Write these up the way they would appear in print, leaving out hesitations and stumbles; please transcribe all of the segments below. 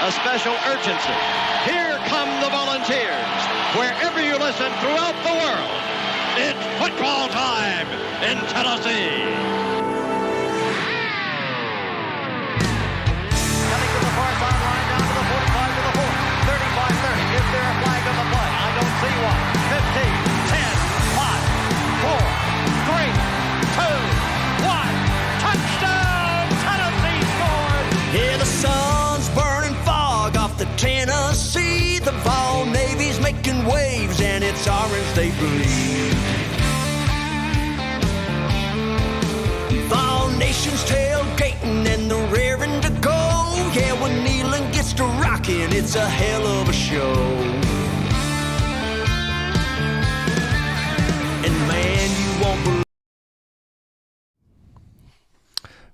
a special urgency. Here come the Volunteers. Wherever you listen throughout the world, it's football time in Tennessee. Coming to the far sideline, down to the 45 to the 40, 35-30. Is there a flag on the play? I don't see one. 15, 10, 5, 4, 3, 2, 1. Touchdown! Tennessee scored! Yeah, the sun's burning fog off the Tennessee. The Vawls Navy's making waves, and it's orange they believe. Vawls Nation's tailgating, and they're raring to go. Yeah, when Nealon gets to rocking, it's a hell of a show. And man, you won't believe.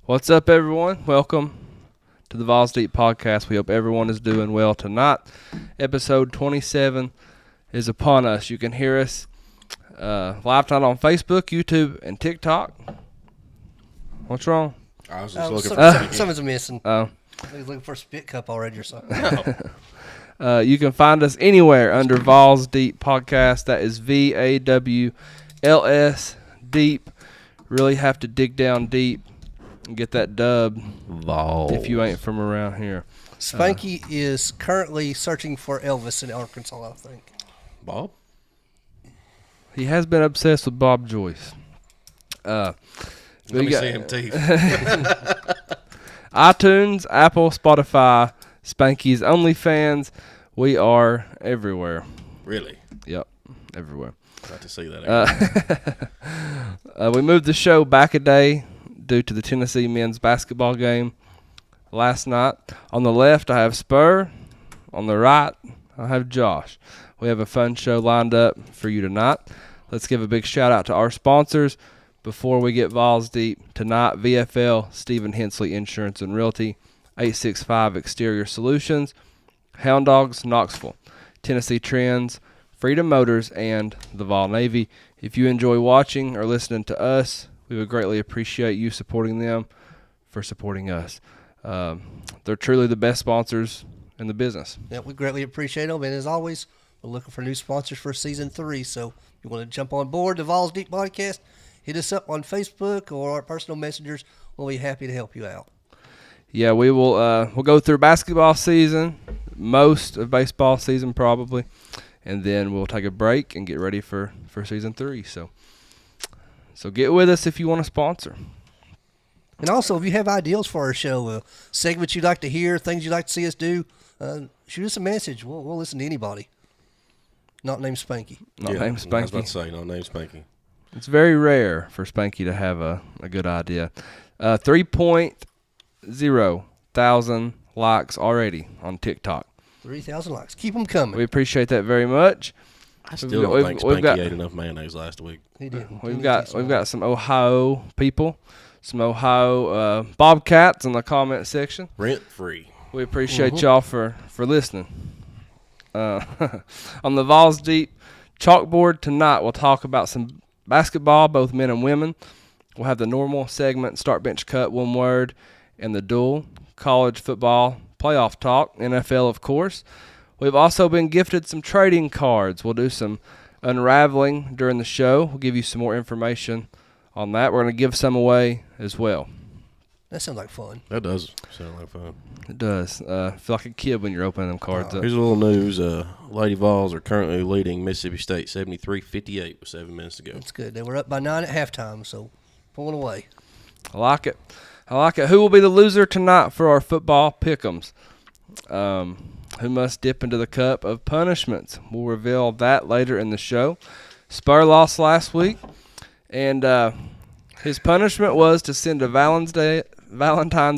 What's up, everyone? Welcome to the Vawls Deep Podcast. We hope everyone is doing well tonight. Episode 27 is upon us. You can hear us live tonight on Facebook, YouTube, and TikTok. What's wrong? I was just looking for Something's missing. Oh. He's looking for a spit cup already or something. You can find us anywhere under Vawls Deep Podcast. That is VAWLS Deep. Really have to dig down deep and get that dub Vawls. if you ain't from around here. Spanky is currently searching for Elvis in Arkansas, I think. Bob? He has been obsessed with Bob Joyce. Let me see him teeth. iTunes, Apple, Spotify, Spanky's OnlyFans. We are everywhere. Really? Yep, everywhere. Got to see that again. We moved the show back a day due to the Tennessee men's basketball game last night. On the left, I have Spur. On the right, I have Josh. We have a fun show lined up for you tonight. Let's give a big shout out to our sponsors before we get Vawls Deep tonight. VFL, Stephen Hensley Insurance and Realty, 865 Exterior Solutions, Hound Dogs, Knoxville, Tennessee Trends, Freedom Motors, and the Vol Navy. If you enjoy watching or listening to us, we would greatly appreciate you supporting them for supporting us. They're truly the best sponsors in the business. Yeah, we greatly appreciate them. And as always, we're looking for new sponsors for Season 3. So if you want to jump on board the Vawls Deep Podcast, hit us up on Facebook or our personal messengers. We'll be happy to help you out. Yeah, we will. We'll go through basketball season, most of baseball season probably, and then we'll take a break and get ready for Season 3. So get with us if you want to sponsor. And also, if you have ideas for our show, segments you'd like to hear, things you'd like to see us do, shoot us a message. We'll listen to anybody. Not named Spanky. Not named I was Spanky. about to say, not named Spanky. It's very rare for Spanky to have a good idea. 3.0 thousand likes already on TikTok. 3,000 likes. Keep them coming. We appreciate that very much. I still don't think Spanky ate enough mayonnaise last week. He didn't. We've got some Ohio people, some Ohio Bobcats in the comment section. Rent free. We appreciate y'all for listening. On the Vawls Deep chalkboard tonight, we'll talk about some basketball, both men and women. We'll have the normal segment, start, bench, cut, one word, and the dual college football playoff talk, NFL, of course. We've also been gifted some trading cards. We'll do some unraveling during the show. We'll give you some more information on that. We're going to give some away as well. That sounds like fun. That does sound like fun. It does. Feel like a kid when you're opening them cards up. Here's a little news. Lady Vols are currently leading Mississippi State 73-58 with 7 minutes to go. That's good. They were up by 9 at halftime, so pulling away. I like it. Who will be the loser tonight for our football pick'ems? Who must dip into the cup of punishments? We'll reveal that later in the show. Spur lost last week, and his punishment was to send a Valentine's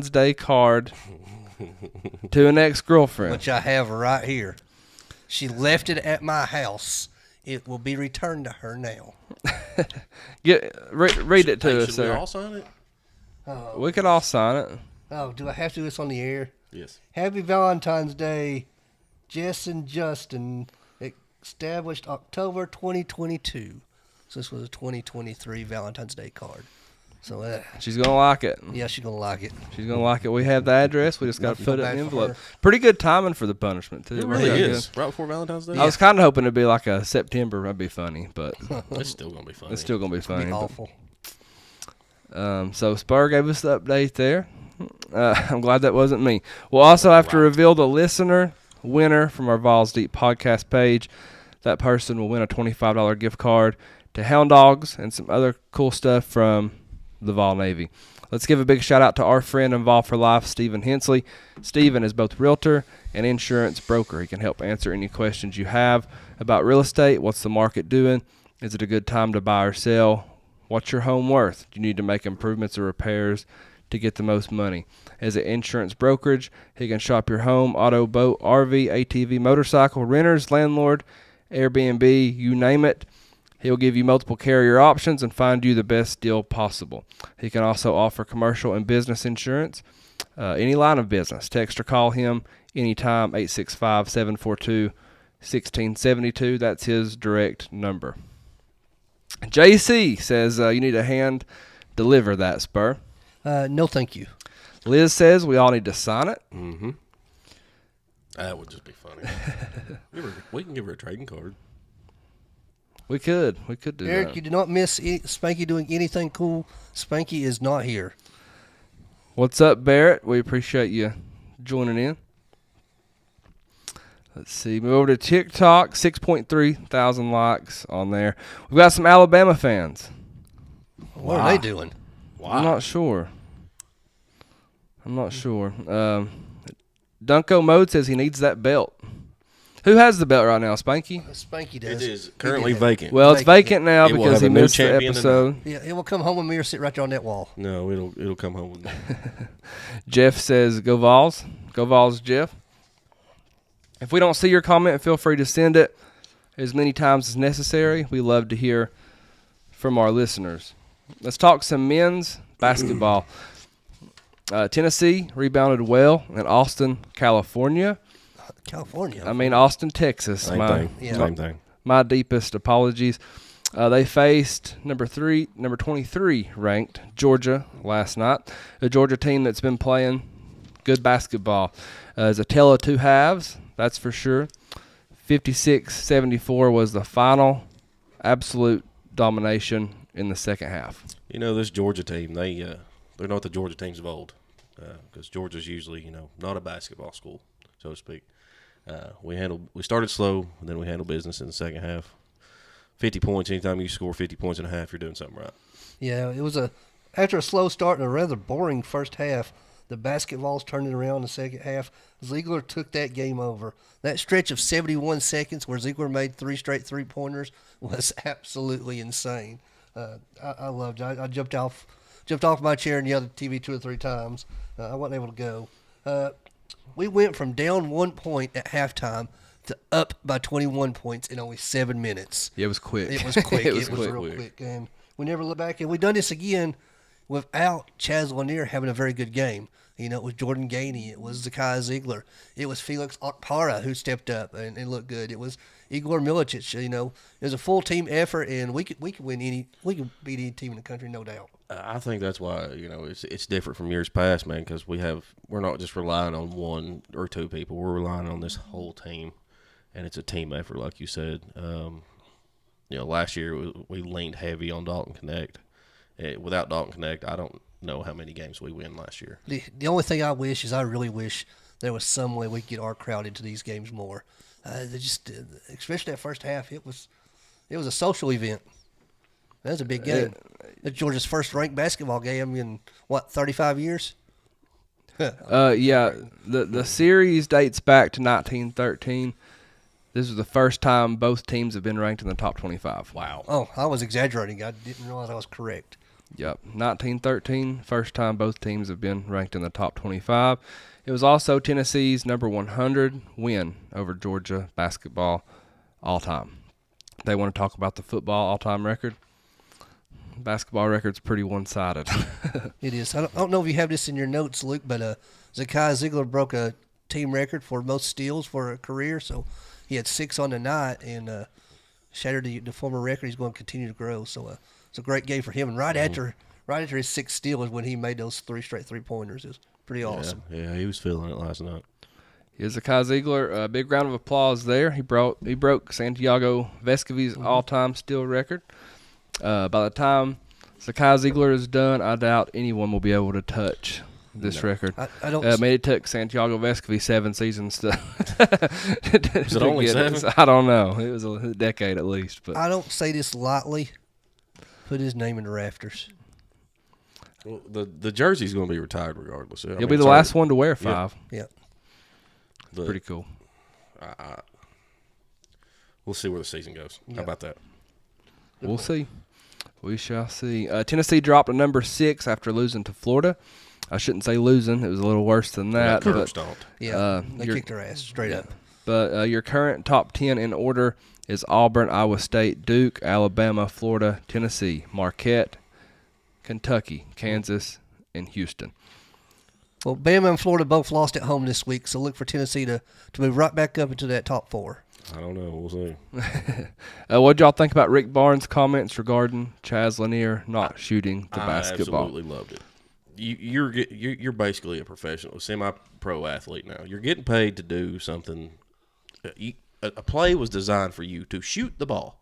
Day card to an ex-girlfriend. Which I have right here. She left it at my house. It will be returned to her now. Read it to us, Should sir. we all sign it? We could all sign it. Oh, do I have to do this on the air? Yes. Happy Valentine's Day, Jess and Justin. Established October 2022. So this was a 2023 Valentine's Day card. So She's going to like it. yeah, she's gonna like it. She's going to like it. We have the address. We just got to Go put it back in the for envelope. her. Pretty good timing for the punishment, too. It really Worked out is. good. Right before Valentine's Day. I was kind of hoping it'd be like a September. That'd be funny, but It's still gonna be funny. it's still going to be It'd funny. be but- awful. So Spur gave us the update there. I'm glad that wasn't me. We'll also have to reveal the listener winner from our Vawls Deep podcast page. That person will win a $25 gift card to Hound Dogs and some other cool stuff from the Vol Navy. Let's give a big shout out to our friend involved for life, Stephen Hensley. Stephen is both realtor and insurance broker. He can help answer any questions you have about real estate. What's the market doing? Is it a good time to buy or sell? What's your home worth? Do you need to make improvements or repairs to get the most money? As an insurance brokerage, he can shop your home, auto, boat, RV, ATV, motorcycle, renters, landlord, Airbnb, you name it. He'll give you multiple carrier options and find you the best deal possible. He can also offer commercial and business insurance, any line of business. Text or call him anytime, 865-742-1672. That's his direct number. JC says you need to hand deliver that, Spur. No, thank you. Liz says we all need to sign it. Mm-hmm. That would just be funny. We can give her a trading card. We could do Eric, that. you did not miss Spanky doing anything cool. Spanky is not here. What's up, Barrett? We appreciate you joining in. Let's see. Move over to TikTok. 6.3 thousand likes on there. We've got some Alabama fans. What are they doing? I'm not sure. Dunko Mode says he needs that belt. Who has the belt right now, Spanky? Spanky does. It is currently vacant. Well, it's vacant now It will because have he a new missed the champion episode. Yeah, it will come home with me or sit right there on that wall. No, it'll come home with me. Jeff says, go Vols. Go Vols, Jeff. If we don't see your comment, feel free to send it as many times as necessary. We love to hear from our listeners. Let's talk some men's basketball. Tennessee rebounded well in Austin, California. California. I mean, Austin, Texas. Same thing. My deepest apologies. They faced number 23 ranked Georgia last night, a Georgia team that's been playing good basketball. It's a tale of two halves, that's for sure. 56-74 was the final. Absolute domination in the second half. You know, this Georgia team, they're not the Georgia teams of old, because Georgia's usually, not a basketball school, so to speak. We started slow, and then we handled business in the second half. 50 points, anytime you score 50 points and a half, you're doing something right. Yeah, it was after a slow start and a rather boring first half, the basketballs turned it around in the second half. Ziegler took that game over. That stretch of 71 seconds where Ziegler made 3 straight three-pointers was absolutely insane. I loved it. I jumped off my chair and yelled at the TV 2 or 3 times. I wasn't able to go. We went from down 1 point at halftime to up by 21 points in only 7 minutes. Yeah, it was quick. It was quick. It was a real quick. And we never look back. And we've done this again without Chaz Lanier having a very good game. It was Jordan Gainey. It was Zakiya Ziegler. It was Felix Okpara who stepped up and looked good. It was Igor Milicic. It was a full team effort, and we could beat any team in the country, no doubt. I think that's why it's different from years past, man. Because we're not just relying on 1 or 2 people. We're relying on this whole team, and it's a team effort, like you said. Last year we leaned heavy on Dalton Connect. Without Dalton Connect, I don't know how many games we win last year. The only thing I wish is I really wish there was some way we could get our crowd into these games more. Especially that first half, it was a social event. That was a big game. It's Georgia's first ranked basketball game in 35 years. Yeah, the series dates back to 1913. This is the first time both teams have been ranked in the top 25. Wow. Oh, I was exaggerating. I didn't realize I was correct. Yep, 1913, first time both teams have been ranked in the top 25. It was also Tennessee's number 100 win over Georgia basketball all time. They want to talk about the football all-time record. Basketball record's pretty one-sided. It is. I don't know if you have this in your notes, Luke, but Zakiya Ziegler broke a team record for most steals for a career, so he had 6 on the night and shattered the former record. He's going to continue to grow, so it's a great game for him. And right right after his 6th steal is when he made those 3 straight 3-pointers. It was pretty awesome. Yeah, he was feeling it last night. Here's Zakai Ziegler. A big round of applause there. He broke Santiago Vescovi's all-time steal record. By the time Zakai Ziegler is done, I doubt anyone will be able to touch this record. I don't. I mean, it took Santiago Vescovi 7 seasons to. Was it only 7? I don't know. It was a decade at least. But I don't say this lightly. Put his name in the rafters. Well, the jersey's going to be retired regardless. He'll be the last one to wear 5. Yeah. Pretty cool. We'll see where the season goes. How about that? We'll see. We shall see. Tennessee dropped to number 6 after losing to Florida. I shouldn't say losing. It was a little worse than that. Cougars don't. Yeah, they kicked their ass straight up. But your current top 10 in order is Auburn, Iowa State, Duke, Alabama, Florida, Tennessee, Marquette, Kentucky, Kansas, and Houston. Well, Bama and Florida both lost at home this week, so look for Tennessee to move right back up into that top 4. I don't know. We'll see. What y'all think about Rick Barnes' comments regarding Chaz Lanier not shooting the basketball? I absolutely loved it. You're basically a professional, semi-pro athlete now. You're getting paid to do something. A play was designed for you to shoot the ball,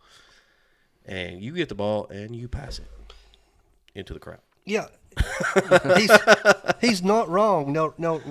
and you get the ball and you pass it into the crowd. Yeah, he's not wrong. No.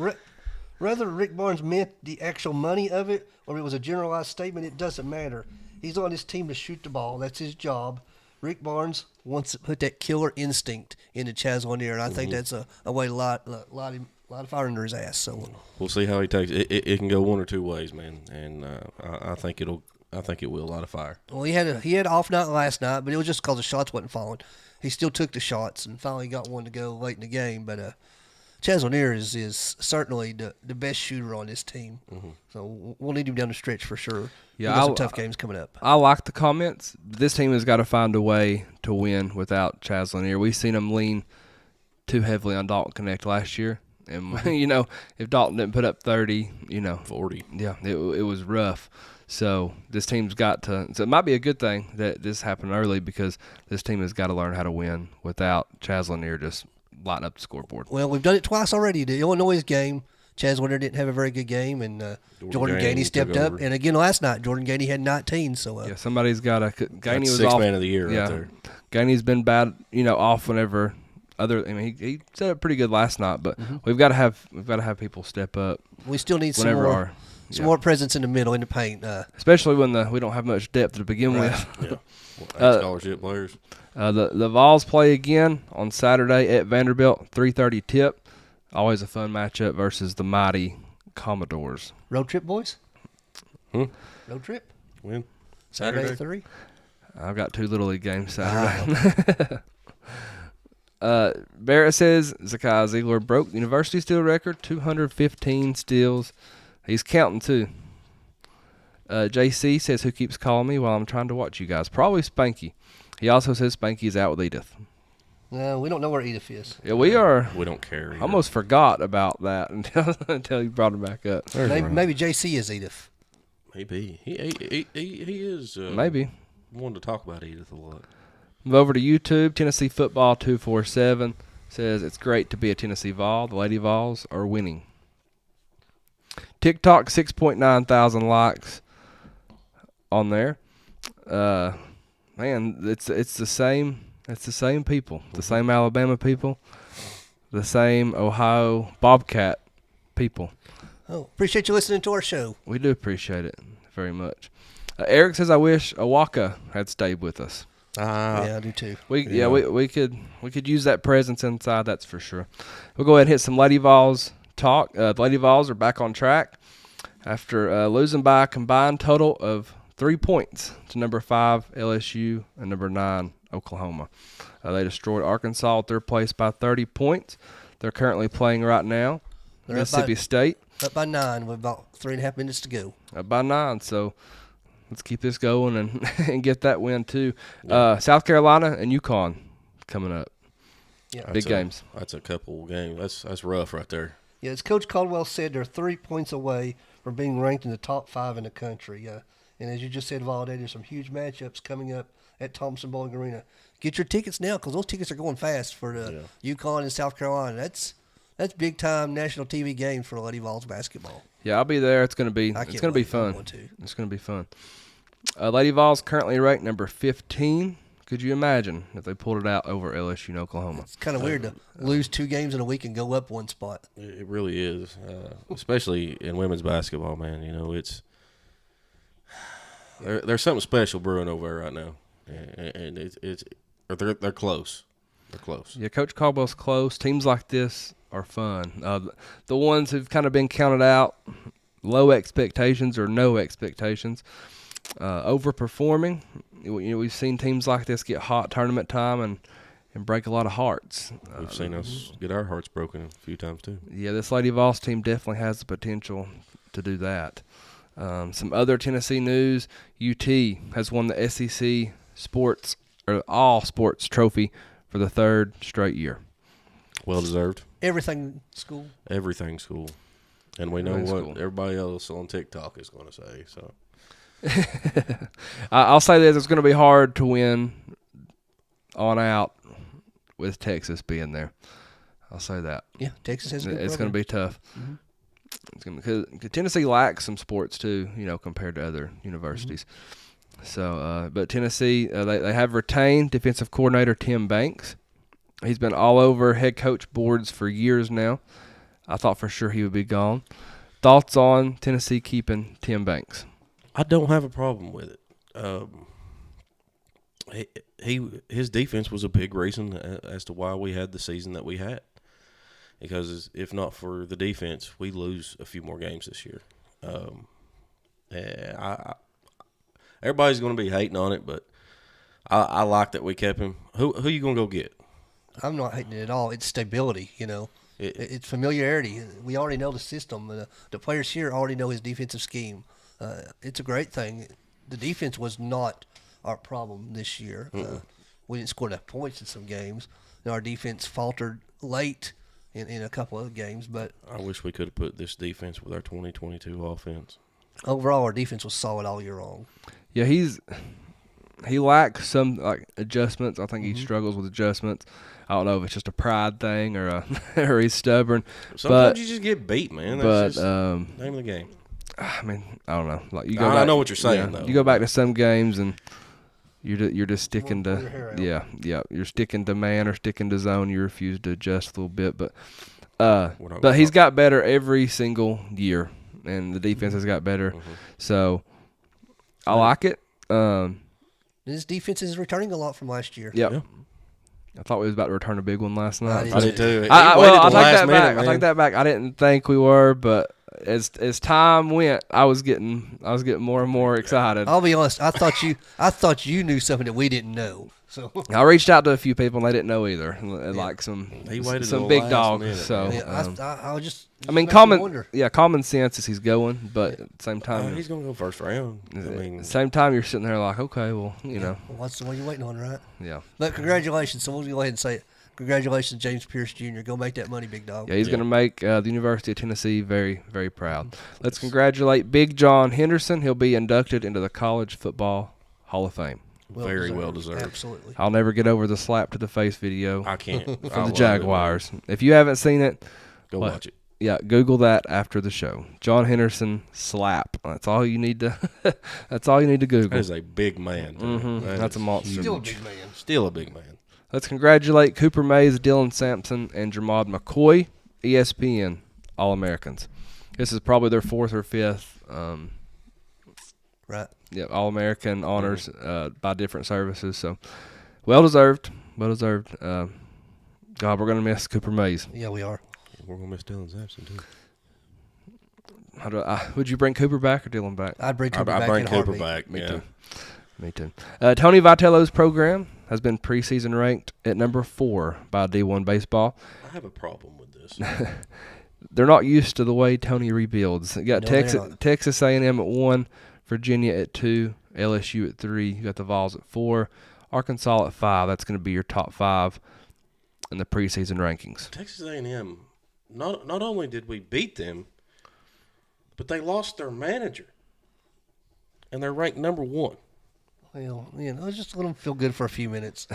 Whether Rick Barnes meant the actual money of it or it was a generalized statement, it doesn't matter. He's on his team to shoot the ball. That's his job. Rick Barnes wants to put that killer instinct into Chaz Lanier, and I think that's a way to light a fire under his ass. So we'll see how he takes it. It can go one or two ways, man, and I think it will light a fire. Well, he had an off night last night, but it was just because the shots wasn't falling. He still took the shots and finally got one to go late in the game. But Chaz Lanier is certainly the best shooter on this team. So we'll need him down the stretch for sure. Yeah, we got some tough games coming up. I like the comments. This team has got to find a way to win without Chaz Lanier. We've seen him lean too heavily on Dalton Connect last year. And, if Dalton didn't put up 30, 40. Yeah, it was rough. So this team's got to – so it might be a good thing that this happened early because this team has got to learn how to win without Chaz Lanier just lighting up the scoreboard. Well, we've done it twice already. The Illinois game, Chaz Lanier didn't have a very good game, and Jordan Gainey stepped up. And again, last night, Jordan Gainey had 19. So somebody's got to – Gainey was sixth off. man of the year right there. Gainey's been bad, off whenever – he set up pretty good last night, but we've got to have people step up. We still need some more presence in the middle in the paint, especially when we don't have much depth to begin with. Yeah, scholarship players. The Vawls play again on Saturday at Vanderbilt, 3:30 tip. Always a fun matchup versus the mighty Commodores. Road trip, boys. Road trip. When? Saturday at 3. I've got 2 Little League games Saturday. Barrett says Zakai Ziegler broke the university steal record, 215 steals. He's counting too. JC says, who keeps calling me while I'm trying to watch you guys? Probably Spanky. He also says Spanky's out with Edith. No, we don't know where Edith is. Yeah, we are. We don't care either. Almost forgot about that until you brought him back up. Maybe JC is Edith. Maybe. He is maybe one to talk about Edith a lot. Move over to YouTube. Tennessee Football 247 says it's great to be a Tennessee Vol. The Lady Vols are winning. TikTok 6.9 thousand likes on there. Man, it's the same. It's the same people, the same Alabama people, the same Ohio Bobcat people. Oh, appreciate you listening to our show. We do appreciate it very much. Eric says, I wish Awaka had stayed with us. Yeah, I do too. We could use that presence inside, that's for sure. We'll go ahead and hit some Lady Vols talk. The Lady Vols are back on track after losing by a combined total of 3 points to number 5 LSU and number 9 Oklahoma. They destroyed Arkansas at third place by 30 points. They're currently playing right now Mississippi State. Up by 9 with about 3.5 minutes to go. Up by 9, so let's keep this going and get that win too. South Carolina and UConn coming up. Yeah, big games. That's a couple games. That's rough right there. Yeah, as Coach Caldwell said, they're 3 points away from being ranked in the top 5 in the country. And as you just said, Valde, there's some huge matchups coming up at Thompson Bowling Arena. Get your tickets now because those tickets are going fast for the UConn and South Carolina. That's big time national TV games for Lady Vawls basketball. Yeah, I'll be there. It's gonna be fun. It's gonna be fun. Lady Vawls currently ranked number 15. Could you imagine if they pulled it out over LSU and Oklahoma? It's kind of weird to lose 2 games in a week and go up 1 spot. It really is, especially in women's basketball, man. You know, it's there's something special brewing over there right now, and they're close. They're close. Yeah, Coach Caldwell's close. Teams like this are fun. The ones who've kind of been counted out, low expectations or no expectations, overperforming. We've seen teams like this get hot tournament time and break a lot of hearts. We've seen us get our hearts broken a few times too. Yeah, this Lady Vawls team definitely has the potential to do that. Some other Tennessee news: UT has won the SEC sports or all sports trophy for the 3rd straight year. Well deserved. Everything school. And we know what everybody else on TikTok is going to say. So I'll say this: it's going to be hard to win on out with Texas being there. I'll say that. Yeah, Texas has a good It's going to be tough. Mm-hmm. It's going to because Tennessee lacks some sports too, compared to other universities. Mm-hmm. So, but Tennessee, they have retained defensive coordinator Tim Banks. He's been all over head coach boards for years now. I thought for sure he would be gone. Thoughts on Tennessee keeping Tim Banks? I don't have a problem with it. His defense was a big reason as to why we had the season that we had. Because if not for the defense, we lose a few more games this year. Everybody's going to be hating on it, but I like that we kept him. Who you going to go get? I'm not hating it at all. It's stability, It's familiarity. We already know the system. The players here already know his defensive scheme. It's a great thing. The defense was not our problem this year. We didn't score enough points in some games. Our defense faltered late in a couple of games. But I wish we could have put this defense with our 2022 offense. Overall, our defense was solid all year long. Yeah, he lacks some adjustments. I think he struggles with adjustments. I don't know if it's just a pride thing or or he's stubborn. Sometimes you just get beat, man. That's just name of the game. I mean, I don't know. I know what you're saying, though. You go back to some games and you're just sticking to you're sticking to man or sticking to zone. You refuse to adjust a little bit, but he's got better every single year, and the defense has got better. Mm-hmm. So I like it. His defense is returning a lot from last year. Yep. Yeah. I thought we was about to return a big one last night. I did too. I take that back. I didn't think we were, but as time went, I was getting more and more excited. I'll be honest. I thought you knew something that we didn't know. So I reached out to a few people and they didn't know either. Like some big dogs. Minute, so I was just. I mean, common sense is he's going, but at the same time, he's going to go first round. At the same time, you're sitting there like, okay, well, Well, what's the one you're waiting on, right? Yeah. But congratulations. So we'll go ahead and say it. Congratulations, James Pierce Jr. Go make that money, big dog. Yeah, he's going to make the University of Tennessee very, very proud. Let's congratulate Big John Henderson. He'll be inducted into the College Football Hall of Fame. Very well deserved. Absolutely. I'll never get over the slap to the face video. I can't. For the Jaguars. If you haven't seen it, go watch it. Yeah, Google that after the show. John Henderson slap. That's all you need to. That's all you need to Google. That is a big man. Mm-hmm. That's a monster. Still a big man. Let's congratulate Cooper Mays, Dylan Sampson, and Jamad McCoy, ESPN All-Americans. This is probably their 4th or 5th. Right. Yeah, All-American honors by different services. So, well deserved. Well deserved. God, we're going to miss Cooper Mays. Yeah, we are. We're going to miss Dylan Sampson, too. Would you bring Cooper back or Dylan back? I'd bring Cooper back. I'd bring Cooper back. Me too. Me too. Tony Vitello's program has been preseason ranked at number 4 by D1 Baseball. I have a problem with this. They're not used to the way Tony rebuilds. You got Texas A&M at 1, Virginia at 2, LSU at 3. You got the Vols at 4, Arkansas at 5. That's going to be your top 5 in the preseason rankings. Texas A&M, not only did we beat them, but they lost their manager, and they're ranked number 1. Well, just let them feel good for a few minutes.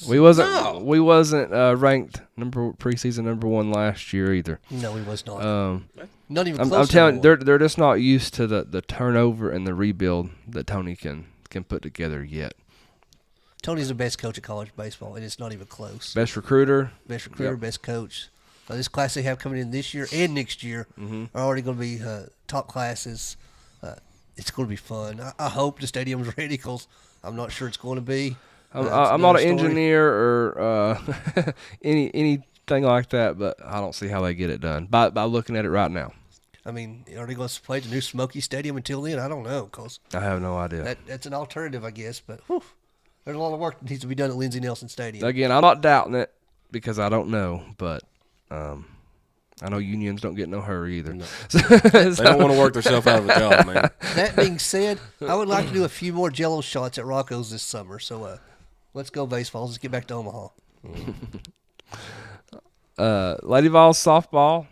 We wasn't ranked preseason number 1 last year either. No, we was not. Not even close. I'm telling you, they're just not used to the turnover and the rebuild that Tony can put together yet. Tony's the best coach of college baseball, and it's not even close. Best recruiter, yep. Best coach. This class they have coming in this year and next year are already going to be top classes. It's going to be fun. I hope the stadium's ready because I'm not sure it's going to be. I'm not an engineer or anything like that, but I don't see how they get it done by looking at it right now. I mean, are they going to play the new Smoky Stadium until then? I don't know. Cause I have no idea. That's an alternative, I guess. But there's a lot of work that needs to be done at Lindsey Nelson Stadium. Again, I'm not doubting it because I don't know, but I know unions don't get no hurry either. No. They don't want to work themselves out of a job, man. That being said, I would like to do a few more Jell-O shots at Rocco's this summer. So let's go Vawls. Let's get back to Omaha. Lady Vawls softball,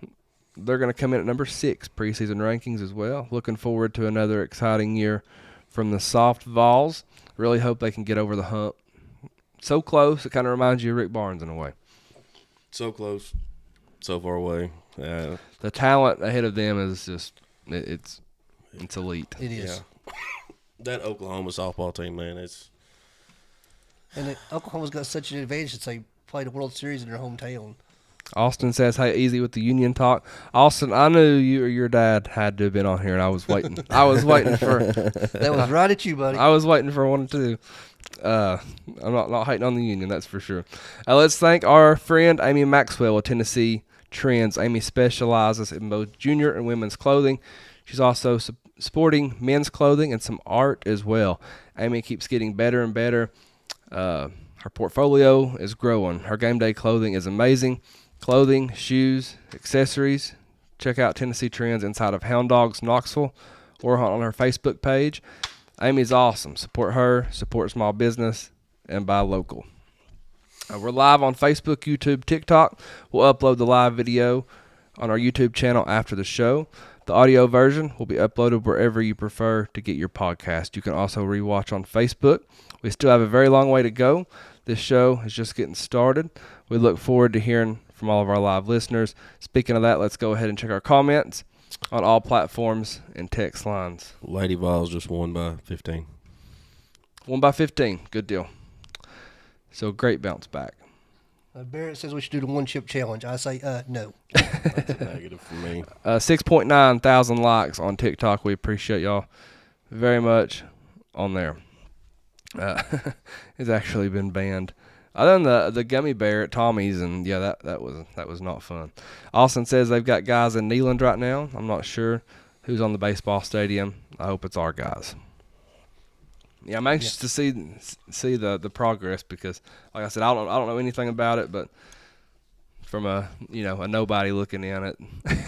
they're going to come in at number 6 preseason rankings as well. Looking forward to another exciting year from the soft Vawls. Really hope they can get over the hump. So close, it kind of reminds you of Rick Barnes in a way. So close. So far away. The talent ahead of them is just it's elite. It is. Yeah. That Oklahoma softball team, man, Oklahoma's got such an advantage that they played a World Series in their hometown. Austin says, "Hey, easy with the union talk." Austin, I knew you or your dad had to have been on here, and I was waiting. I was waiting for. That was right at you, buddy. I was waiting for one too. I'm not hating on the union, that's for sure. Let's thank our friend Amy Maxwell of Tennessee Trends. Amy specializes in both junior and women's clothing. She's also sporting men's clothing and some art as well. Amy keeps getting better and better. Her portfolio is growing. Her game day clothing is amazing. Clothing, shoes, accessories. Check out Tennessee Trends inside of Hound Dogs Knoxville or on her Facebook page. Amy's awesome. Support her, support small business, and buy local. We're live on Facebook, YouTube, TikTok. We'll upload the live video on our YouTube channel after the show. The audio version will be uploaded wherever you prefer to get your podcast. You can also rewatch on Facebook. We still have a very long way to go. This show is just getting started. We look forward to hearing from all of our live listeners. Speaking of that, let's go ahead and check our comments on all platforms and text lines. Lady Vawls just won by 15. Won by 15. Good deal. So great bounce back. Barrett says we should do the one-chip challenge. I say no. That's a negative for me. 6.9 thousand likes on TikTok. We appreciate y'all very much on there. It's actually been banned. Other than the gummy bear at Tommy's, and yeah, that was not fun. Austin says they've got guys in Neyland right now. I'm not sure who's on the baseball stadium. I hope it's our guys. Yeah, I'm anxious to see the progress because, like I said, I don't know anything about it, but from a nobody looking in it,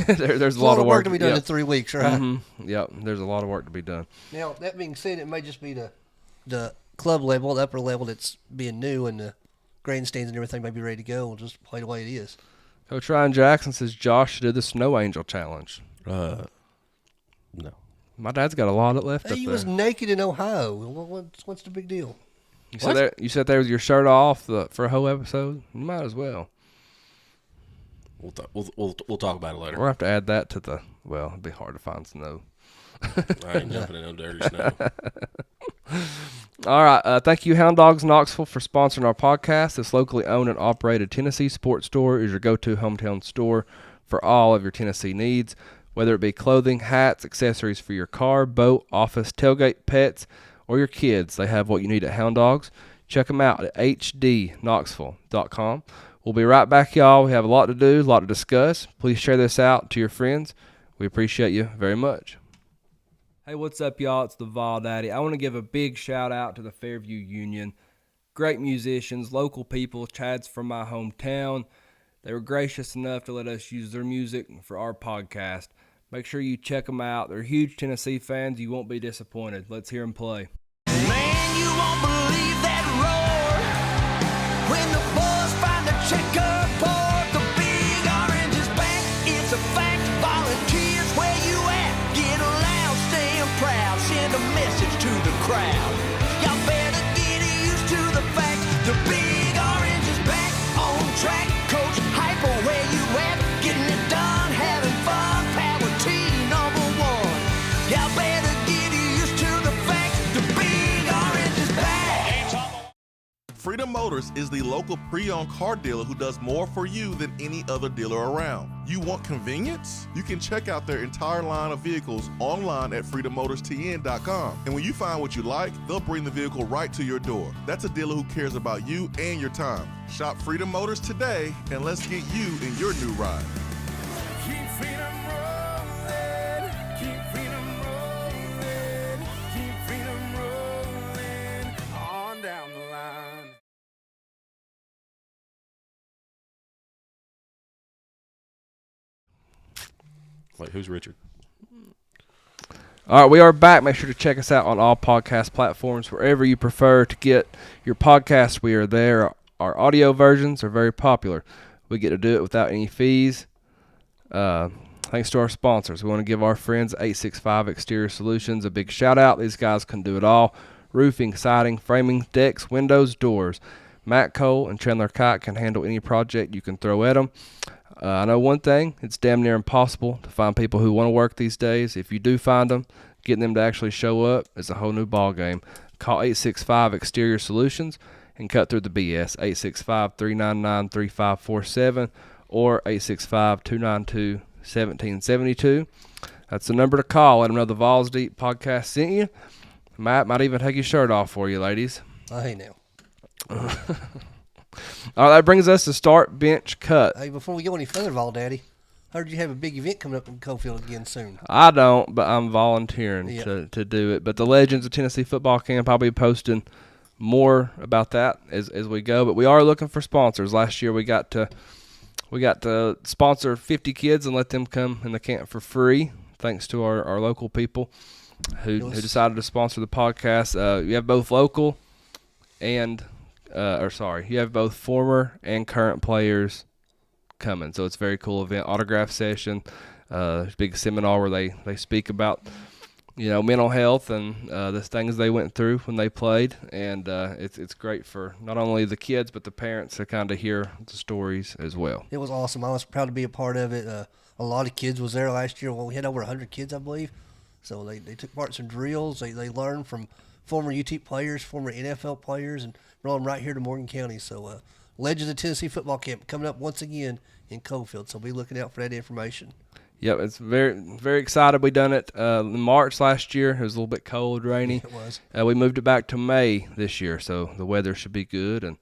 there's a lot of work to be done in 3 weeks, right? Mm-hmm. Yep, there's a lot of work to be done. Now that being said, it may just be the club level, the upper level that's being new, and the grandstands and everything may be ready to go. We'll just play the way it is. Coach Ryan Jackson says Josh should do the Snow Angel Challenge. No. My dad's got a lot left up there. He was naked in Ohio. What's the big deal? You sat there with your shirt off for a whole episode? You might as well. We'll talk about it later. We'll have to add that to it'd be hard to find snow. I ain't jumping in no dirty snow. All right. Thank you, Hound Dogs Knoxville, for sponsoring our podcast. This locally owned and operated Tennessee sports store is your go-to hometown store for all of your Tennessee needs, whether it be clothing, hats, accessories for your car, boat, office, tailgate, pets, or your kids. They have what you need at Hound Dogs. Check them out at hdknoxville.com. We'll be right back, y'all. We have a lot to do, a lot to discuss. Please share this out to your friends. We appreciate you very much. Hey, what's up, y'all? It's the Vol Daddy. I want to give a big shout out to the Fairview Union. Great musicians, local people. Chad's from my hometown. They were gracious enough to let us use their music for our podcast. Make sure you check them out. They're huge Tennessee fans. You won't be disappointed. Let's hear them play. Man, you won't believe that roar when the boys find the checkerboard. The big orange is back. It's a fact. Volunteers, where you at? Get loud, staying proud. Send a message to the crowd. Y'all better get used to the fact the Big Orange is back on track. Coach Hyper, where you at? Getting it done, having fun. Power team #1. Y'all better get used to the fact the Big Orange is back. Freedom Motors is the local pre-owned car dealer who does more for you than any other dealer around. You want convenience? You can check out their entire line of vehicles online at freedommotorstn.com. And when you find what you like, they'll bring the vehicle right to your door. That's a dealer who cares about you and your time. Shop Freedom Motors today, and let's get you in your new ride. Keep freedom rolling. Keep freedom rolling. Keep freedom rolling on down the line. Wait, who's Richard? All right, we are back. Make sure to check us out on all podcast platforms, wherever you prefer to get your podcast. We are there. Our audio versions are very popular. We get to do it without any fees. Thanks to our sponsors. We want to give our friends at 865 Exterior Solutions a big shout out. These guys can do it all. Roofing, siding, framing, decks, windows, doors. Matt Cole and Chandler Kite can handle any project you can throw at them. I know one thing, it's damn near impossible to find people who want to work these days. If you do find them, getting them to actually show up is a whole new ball game. Call 865 Exterior Solutions and cut through the BS. 865-399-3547 or 865-292-1772. That's the number to call. Let them know the Vawls Deep podcast sent you. Matt might even take your shirt off for you, ladies. Hey, now. All right, that brings us to start, bench, cut. Hey, before we go any further, Vol Daddy, heard you have a big event coming up in Cofield again soon. I don't, but I'm volunteering Yep. to do it. But the Legends of Tennessee Football Camp, I'll be posting more about that as we go. But we are looking for sponsors. Last year we got to sponsor 50 kids and let them come in the camp for free, thanks to our local people who decided to sponsor the podcast. You have both local and you have both former and current players coming. So it's a very cool event. Autograph session, big seminar where they speak about, mental health and the things they went through when they played. And it's great for not only the kids but the parents to kind of hear the stories as well. It was awesome. I was proud to be a part of it. A lot of kids was there last year. Well, we had over 100 kids, I believe. So they took part in some drills. They learned from former UT players, former NFL players, and brought them right here to Morgan County. So Legends of Tennessee Football Camp coming up once again in Cofield. So be looking out for that information. Yep, it's very, very excited. We done it in March last year. It was a little bit cold, rainy. It was. We moved it back to May this year, so the weather should be good, and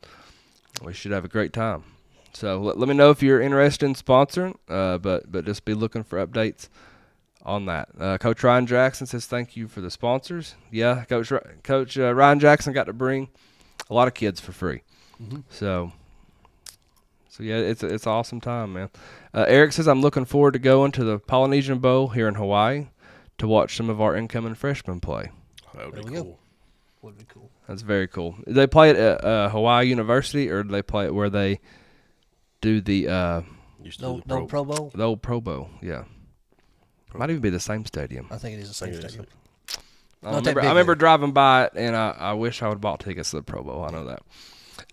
we should have a great time. So let me know if you're interested in sponsoring, but just be looking for updates on that. Coach Ryan Jackson says thank you for the sponsors. Yeah, Coach Ryan Jackson got to bring a lot of kids for free. Mm-hmm. So yeah, it's an awesome time, man. Eric says I'm looking forward to going to the Polynesian Bowl here in Hawaii to watch some of our incoming freshmen play. That would be cool. Would be cool. That's very cool. Do they play it at Hawaii University, or do they play it where they do the Pro Bowl? The old Pro Bowl, yeah. Might even be the same stadium. I think it is the same stadium. I remember driving by it, and I wish I would have bought tickets to the Pro Bowl. I know that.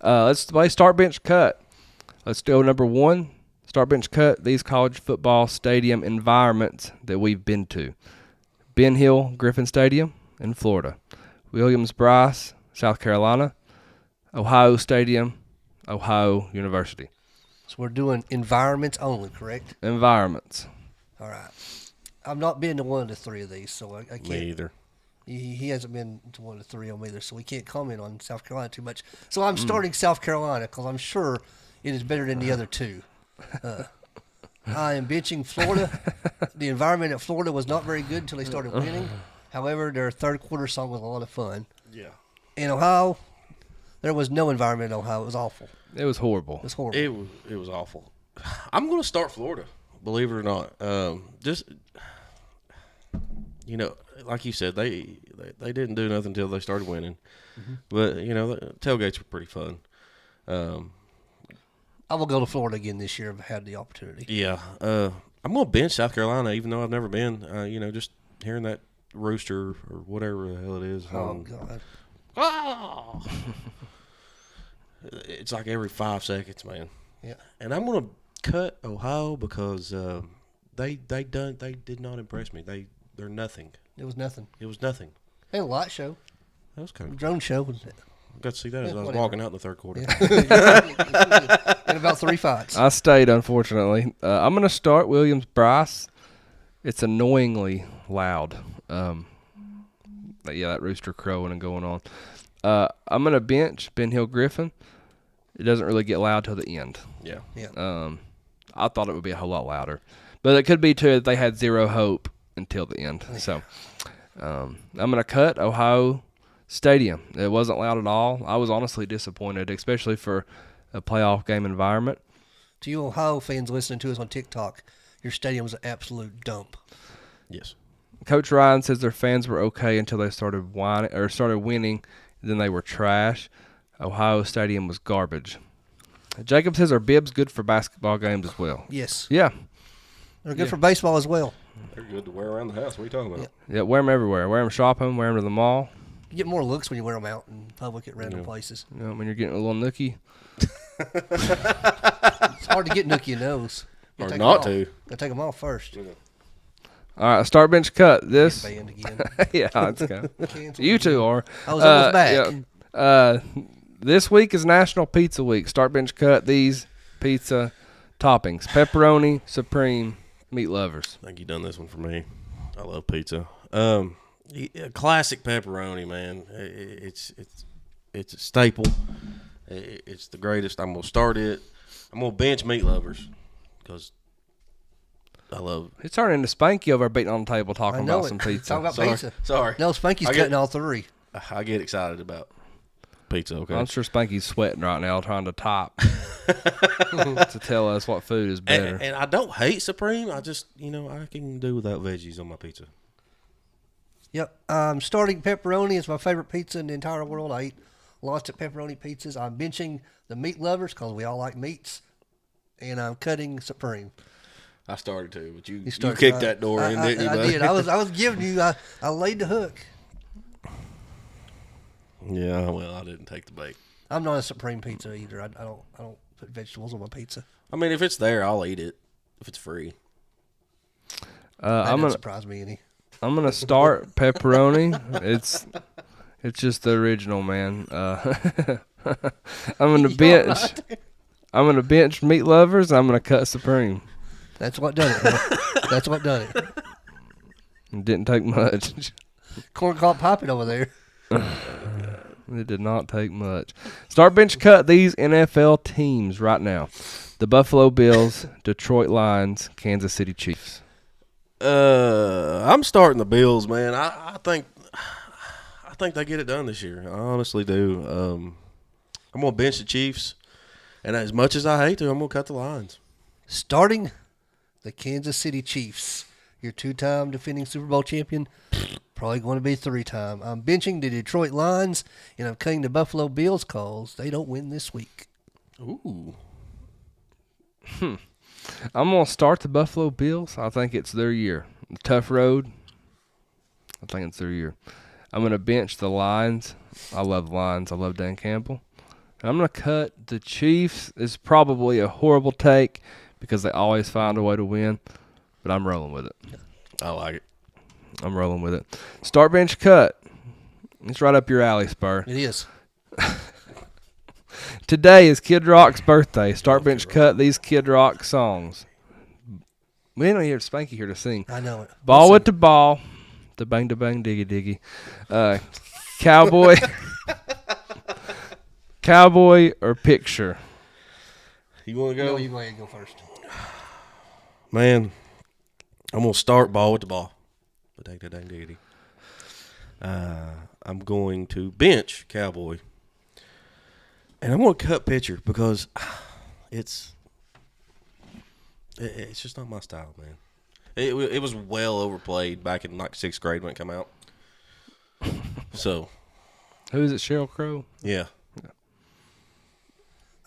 Let's play start, bench, cut. Let's go number 1. Start, bench, cut. These college football stadium environments that we've been to. Ben Hill Griffin Stadium in Florida. Williams-Brice, South Carolina. Ohio Stadium, Ohio University. So we're doing environments only, correct? Environments. All right. I've not been to one of the 3 of these, so I can't. Me either. He hasn't been to one of the 3 of them either, so we can't comment on South Carolina too much. So I'm starting South Carolina because I'm sure it is better than the other 2. I am benching Florida. The environment at Florida was not very good until they started winning. However, their third quarter song was a lot of fun. Yeah. In Ohio, there was no environment in Ohio. It was awful. It was horrible. It was horrible. It was awful. I'm going to start Florida, believe it or not. Like you said, they didn't do nothing until they started winning. Mm-hmm. But, the tailgates were pretty fun. I will go to Florida again this year if I had the opportunity. Yeah. I'm going to bench South Carolina, even though I've never been. Just hearing that rooster or whatever the hell it is. Oh, God. Oh. It's like every 5 seconds, man. Yeah. And I'm gonna cut Ohio because they did not impress me. They're nothing. It was nothing. It was nothing. They had a light show. That was kind of. Drone show. I got to see that as I was whatever. walking out in the third quarter. In about 3 fights. I stayed, unfortunately. I'm going to start Williams-Bryce. It's annoyingly loud. But yeah, that rooster crowing and going on. I'm going to bench Ben Hill-Griffin. It doesn't really get loud till the end. Yeah. I thought it would be a whole lot louder. But it could be, too, that they had zero hope until the end. So I'm going to cut Ohio Stadium. It wasn't loud at all. I was honestly disappointed, especially for a playoff game environment. To you Ohio fans listening to us on TikTok, your stadium was an absolute dump. Yes. Coach Ryan says their fans were okay until they started whining or started winning. Then they were trash. Ohio Stadium was garbage. Jacob says, are bibs good for basketball games as well? Yes. Yeah. They're good for baseball as well. They're good to wear around the house. What are you talking about? Yeah, wear them everywhere. Wear them shopping, wear them to the mall. You get more looks when you wear them out in public at random places. You know, when you're getting a little nookie. It's hard to get nookie in those. Or not to. Gotta take them off first. All right, start bench cut. This. Banned again. Yeah, let's go. Cancel. You two are. I was almost back. Yeah. This week is National Pizza Week. Start bench cut these pizza toppings: pepperoni, supreme, meat lovers. I think you done this one for me. I love pizza. Classic pepperoni, man. It's a staple. It's the greatest. I'm gonna start it. I'm gonna bench meat lovers because I love. It's turning into Spanky over beating on the table talking about some pizza. Talking about Sorry. pizza. Sorry. No, Spanky's cutting all 3. I get excited about pizza. Okay. I'm sure Spanky's sweating right now trying to top to tell us what food is better. And I don't hate Supreme. I just I can do without veggies on my pizza. Yep. Starting pepperoni is my favorite pizza in the entire world. I eat lots of pepperoni pizzas. I'm benching the meat lovers because we all like meats. And I'm cutting supreme. I started to, but you started, kicked that door in, didn't you, I buddy? did. I was giving you. I laid the hook. Yeah, well, I didn't take the bait. I'm not a supreme pizza either. I don't put vegetables on my pizza. I mean, if it's there, I'll eat it. If it's free. That doesn't surprise me any. I'm gonna start pepperoni. It's just the original, man. I'm gonna bench meat lovers. And I'm gonna cut supreme. That's what done it. That's what done it. It didn't take much. Corn caught popping over there. It did not take much. Start bench cut these NFL teams right now: the Buffalo Bills, Detroit Lions, Kansas City Chiefs. I'm starting the Bills, man. I think they get it done this year. I honestly do. I'm gonna bench the Chiefs, and as much as I hate to, I'm gonna cut the Lions. Starting the Kansas City Chiefs, your 2-time defending Super Bowl champion, probably going to be 3-time. I'm benching the Detroit Lions, and I'm cutting the Buffalo Bills because they don't win this week. Ooh. I'm going to start the Buffalo Bills. I think it's their year. Tough road. I think it's their year. I'm going to bench the Lions. I love the Lions. I love Dan Campbell. And I'm going to cut the Chiefs. It's probably a horrible take because they always find a way to win, but I'm rolling with it. I like it. I'm rolling with it. Start bench cut. It's right up your alley, Spur. It is. Today is Kid Rock's birthday. Start bench cut these Kid Rock songs. We ain't hear Spanky here to sing. I know it. Ball with the ball. The bang, da bang, diggy, diggy. Cowboy. Cowboy or picture? You want to No, go? you go ahead and go first. Man, I'm going to start ball with the ball. Dang, dang, diggity. I'm going to bench Cowboy. And I'm going to cut pitcher because it's just not my style, man. It was well overplayed back in like 6th grade when it came out. So. Who is it, Sheryl Crow? Yeah.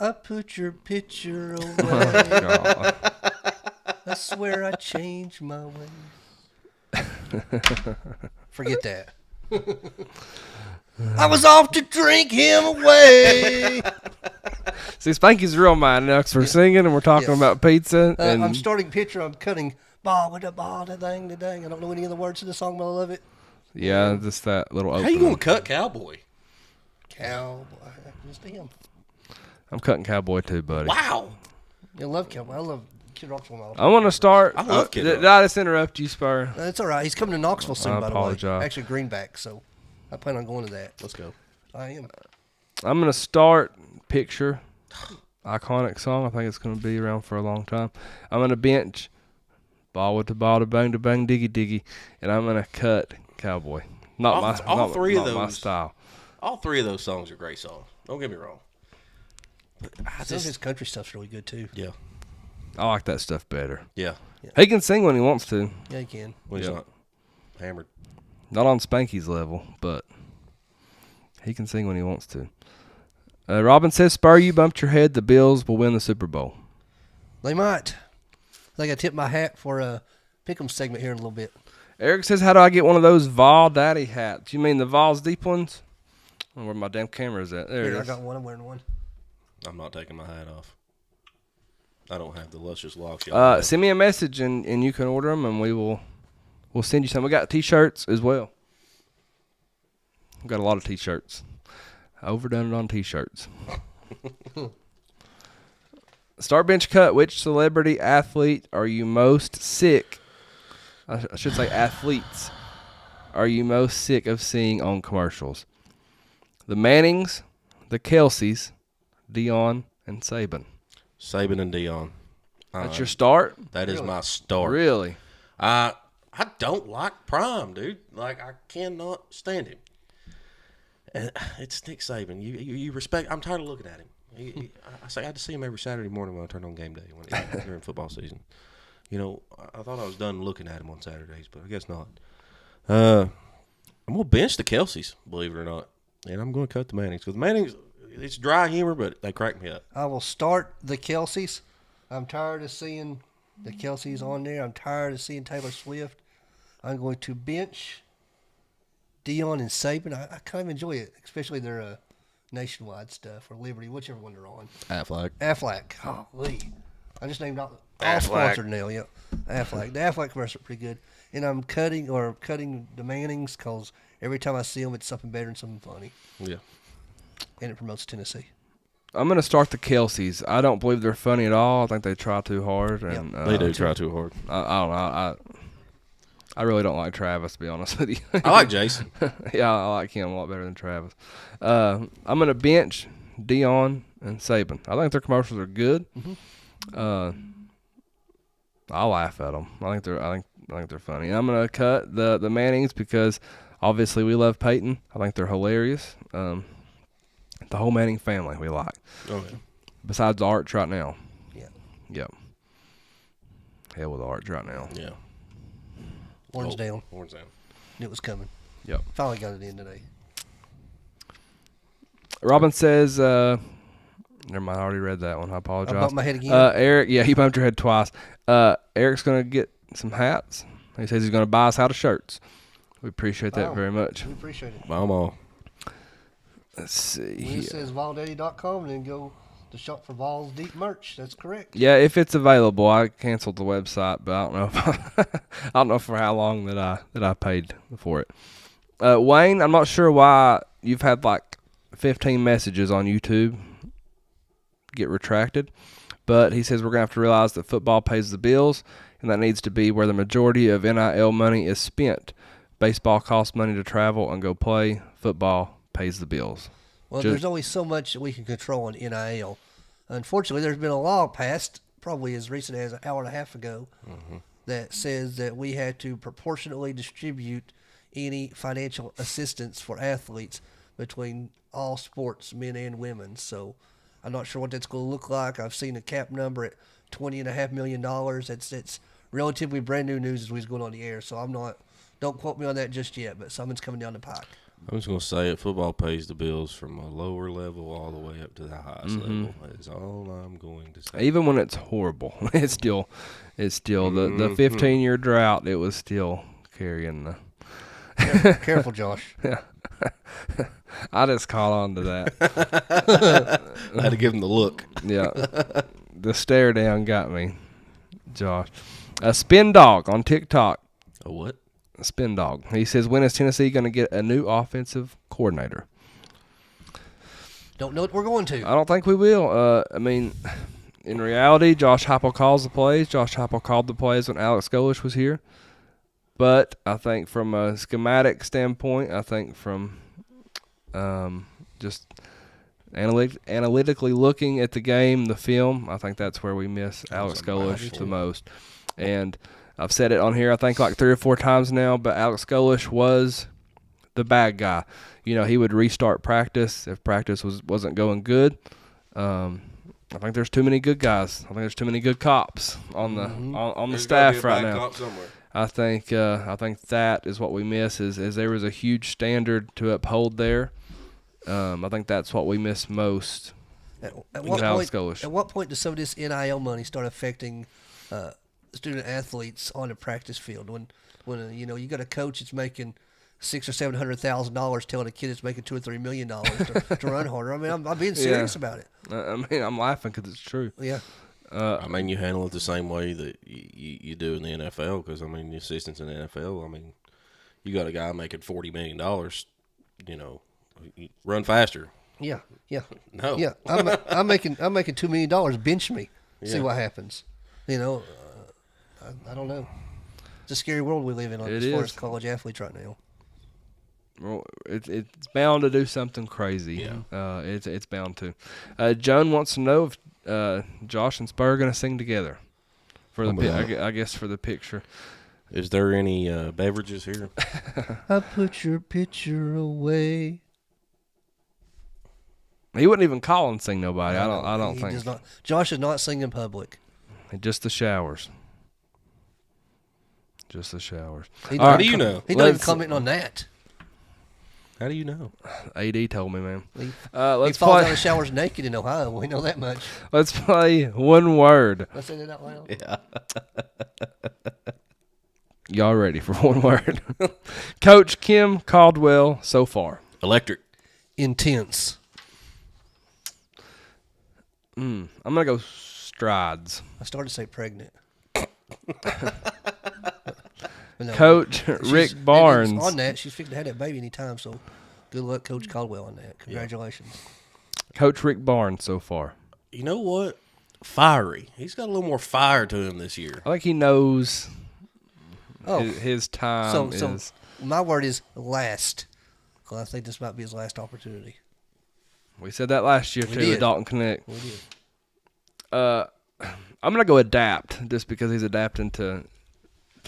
I put your picture away. God. I swear I changed my ways. Forget that. I was off to drink him away. See, Spanky's real mind now 'cause we're singing and we're talking Yes. about pizza. And I'm starting picture. I'm cutting ball with a ball, da dang, da dang. I don't know any of the words to the song, but I love it. yeah, just that little How opening. you gonna cut Cowboy? Cowboy, just him. I'm cutting Cowboy too, buddy. Wow. I love Cowboy. I love Kid Rock's one of my I want to start. I love Kid Rock. Did I just interrupt you, Spur? That's all right. He's coming to Knoxville soon, I by apologize. the way. Actually, Greenback, so I plan on going to that. Let's go. I am. I'm gonna start picture. Iconic song. I think it's gonna be around for a long time. I'm gonna bench. Ball with the ball to bang, diggy diggy, and I'm gonna cut Cowboy. Not All my, three of not my those. style. All three of those songs are great songs. Don't get me wrong. But Some of his country stuff's really good too. yeah, I like that stuff better. yeah. He can sing when he wants to. Yeah, you can. When he's Yeah. not hammered. Not on Spanky's level, but he can sing when he wants to. Robin says, Spur, you bumped your head. The Bills will win the Super Bowl. They might. I think I tipped my hat for a pick'em segment here in a little bit. Eric says, how do I get one of those Vol Daddy hats? You mean the Vawls deep ones? I don't know where my damn camera is at. There Here, it I is. got one. I'm wearing one. I'm not taking my hat off. I don't have the luscious locks. y'all have. Send me a message and you can order them and we'll send you some. We got T-shirts as well. We got a lot of T-shirts. I overdone it on T-shirts. Start bench cut. Which celebrity athlete are you most sick? I should say athletes. Are you most sick of seeing on commercials? The Mannings, the Kelseys, Dion, and Saban. Saban and Dion. That's your start? That is my start. Really? I don't like Prime, dude. Like, I cannot stand him. And it's Nick Saban. You respect. I'm tired of looking at him. I had to see him every Saturday morning when I turned on game day during football season. You know, I thought I was done looking at him on Saturdays, but I guess not. I'm gonna bench the Kelseys, believe it or not, and I'm gonna cut the Mannings because the Mannings, it's dry humor, but they crack me up. I will start the Kelseys. I'm tired of seeing the Kelseys on there. I'm tired of seeing Taylor Swift. I'm going to bench Dion and Saban. I kind of enjoy it, especially their nationwide stuff or Liberty, whichever one they're on. Aflac. Aflac. Golly. I just named all Aflac. sponsored now. Yep. Aflac. The Aflac commercial are pretty good. And I'm cutting the Mannings because every time I see them, it's something better and something funny. Yeah. And it promotes Tennessee. I'm going to start the Kelseys. I don't believe they're funny at all. I think they try too hard. And They do try too hard. I don't know. I really don't like Travis, to be honest with you. I like Jason. Yeah, I like him a lot better than Travis. I'm going to bench Dion and Saban. I think their commercials are good. Mm-hmm. I laugh at them. I think they're funny. And I'm going to cut the Mannings because obviously we love Peyton. I think they're hilarious. The whole Manning family we like. Okay. Besides Arch right now. Yeah. Yep. Hell with Arch right now. Yeah. Horns down. Horns down. Knew it was coming. Yep. Finally got it in today. Robin says, never mind, I already read that one. I apologize. I bumped my head again. Eric, yeah, he bumped your head twice. Eric's going to get some hats. He says he's going to buy us out of shirts. We appreciate that Wow. very much. We appreciate it. Mama. Let's see It here. says VolDaddy.com and then go to shop for Vols Deep merch. That's correct. Yeah, if it's available, I canceled the website, but I don't know if I don't know for how long that I paid for it. Wayne, I'm not sure why you've had like 15 messages on YouTube get retracted, but he says we're gonna have to realize that football pays the bills, and that needs to be where the majority of NIL money is spent. Baseball costs money to travel and go play. Football pays the bills. Well, there's only so much that we can control on NIL. Unfortunately, there's been a law passed, probably as recent as an hour and a half ago, that says that we had to proportionately distribute any financial assistance for athletes between all sports, men and women. So I'm not sure what that's going to look like. I've seen a cap number at $20.5 million. That's relatively brand new news as we was going on the air. So don't quote me on that just yet, but something's coming down the pike. I'm just going to say it. Football pays the bills from a lower level all the way up to the highest level. That's all I'm going to say. Even when it's horrible, it's still the 15-year drought. It was still carrying the. Careful, Josh. I just caught on to that. I had to give him the look. Yeah. The stare down got me, Josh. A spin dog on TikTok. A what? A spin dog. He says, when is Tennessee going to get a new offensive coordinator? Don't know what we're going to. I don't think we will. I mean, in reality, Josh Heupel calls the plays. Josh Heupel called the plays when Alex Golesh was here. But I think from a schematic standpoint, I think from just analytically looking at the game, the film, I think that's where we miss Alex Golesh the most. And I've said it on here, I think like 3 or 4 times now, but Alex Golesh was the bad guy. You know, he would restart practice if practice wasn't going good. I think there's too many good guys. I think there's too many good cops on the on the staff right now. I think that is what we miss. Is there was a huge standard to uphold there. I think that's what we miss most. At Golesh. At what point does some of this NIL money start affecting student athletes on the practice field? When you know you got a coach that's making $600,000 or $700,000 telling a kid that's making $2 or $3 million to run harder. I mean, I'm being serious about it. I mean, I'm laughing because it's true. Yeah. I mean, you handle it the same way that you do in the NFL because, I mean, the assistants in the NFL, I mean, you got a guy making $40 million, you know, run faster. Yeah. No. Yeah. I'm making $2 million. Bench me. See what happens. You know, I don't know. It's a scary world we live in as far as college athletes right now. Well, it's bound to do something crazy. Yeah. It's bound to. Joan wants to know if Josh and Spur are going to sing together for the I guess for the picture. Is there any beverages here? I put your picture away. He wouldn't even call and sing nobody. I don't think. Does not. Josh does not sing in public. Just the showers. Just the showers. How do you know? He doesn't even comment on that. How do you know? AD told me, man. He Let's falls play. out of showers naked in Ohio. We know that much. Let's play one word. Let's say that out loud. Yeah. Y'all ready for one word? Coach Kim Caldwell so far. Electric. Intense. I'm gonna go strides. I started to say pregnant. No, Coach Rick Barnes. On that, she's fixing to have that baby anytime, so good luck, Coach Caldwell, on that. Congratulations. Coach Rick Barnes so far. You know what? Fiery. He's got a little more fire to him this year. I think he knows his time is. My word is last. Well, I think this might be his last opportunity. We said that last year, too, at Dalton Connect. We did. I'm going to go adapt just because he's adapting to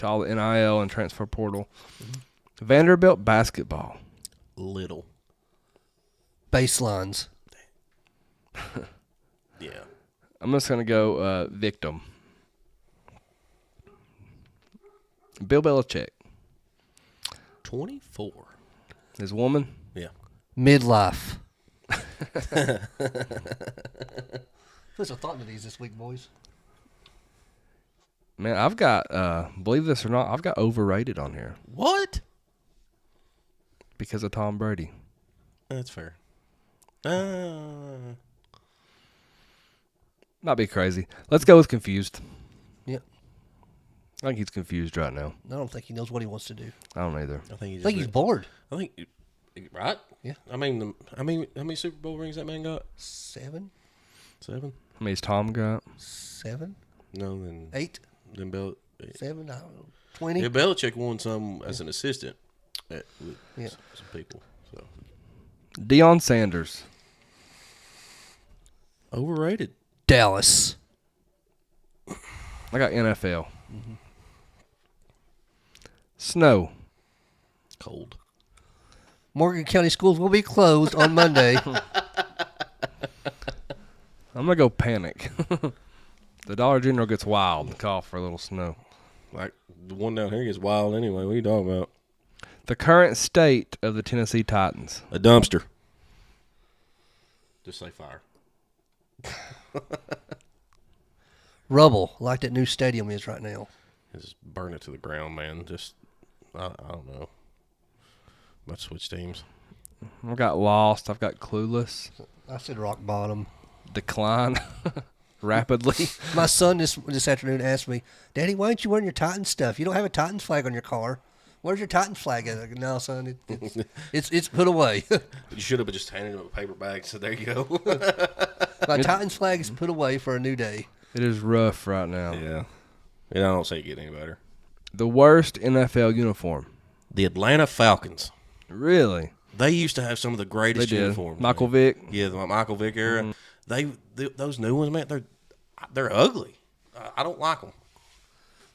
all the NIL and transfer portal. Mm-hmm. Vanderbilt basketball. Little. Baselines. Yeah. I'm just going to go victim. Bill Belichick. 24. His woman. Yeah. Midlife. Put some thought into these this week, boys. Man, I've got, believe this or not, I've got overrated on here. What? Because of Tom Brady. That's fair. Not be crazy. Let's go with confused. Yeah. I think he's confused right now. I don't think he knows what he wants to do. I don't either. I think he's bored. I think, right? Yeah. I mean, how many Super Bowl rings that man got? 7? 7? How many's Tom got? 7? No, then 8? Then 7? I don't know. 20? Yeah, Belichick won some as an assistant with some people. So Deion Sanders. overrated. Dallas. I got NFL. Mm-hmm. Snow. Cold. Morgan County schools will be closed on Monday. I'm going to go panic. The Dollar General gets wild and call for a little snow. Like, the one down here gets wild anyway. What are you talking about? The current state of the Tennessee Titans. A dumpster. Just say fire. Rubble, like that new stadium is right now. Just burn it to the ground, man. Just, I don't know. Let's switch teams. I've got Lost. I've got Clueless. I said rock bottom. Decline rapidly. My son this afternoon asked me, Daddy, why aren't you wearing your Titans stuff? You don't have a Titans flag on your car. Where's your Titans flag at? No, son, it's put away. You should have just handed him a paper bag. So there you go. My Titans flag is put away for a new day. It is rough right now. Yeah. I don't say it get any better. The worst NFL uniform. The Atlanta Falcons. Really? They used to have some of the greatest They did. uniforms. Michael man. Vick. Yeah, the Michael Vick era. Those new ones, man, they're ugly. I don't like them.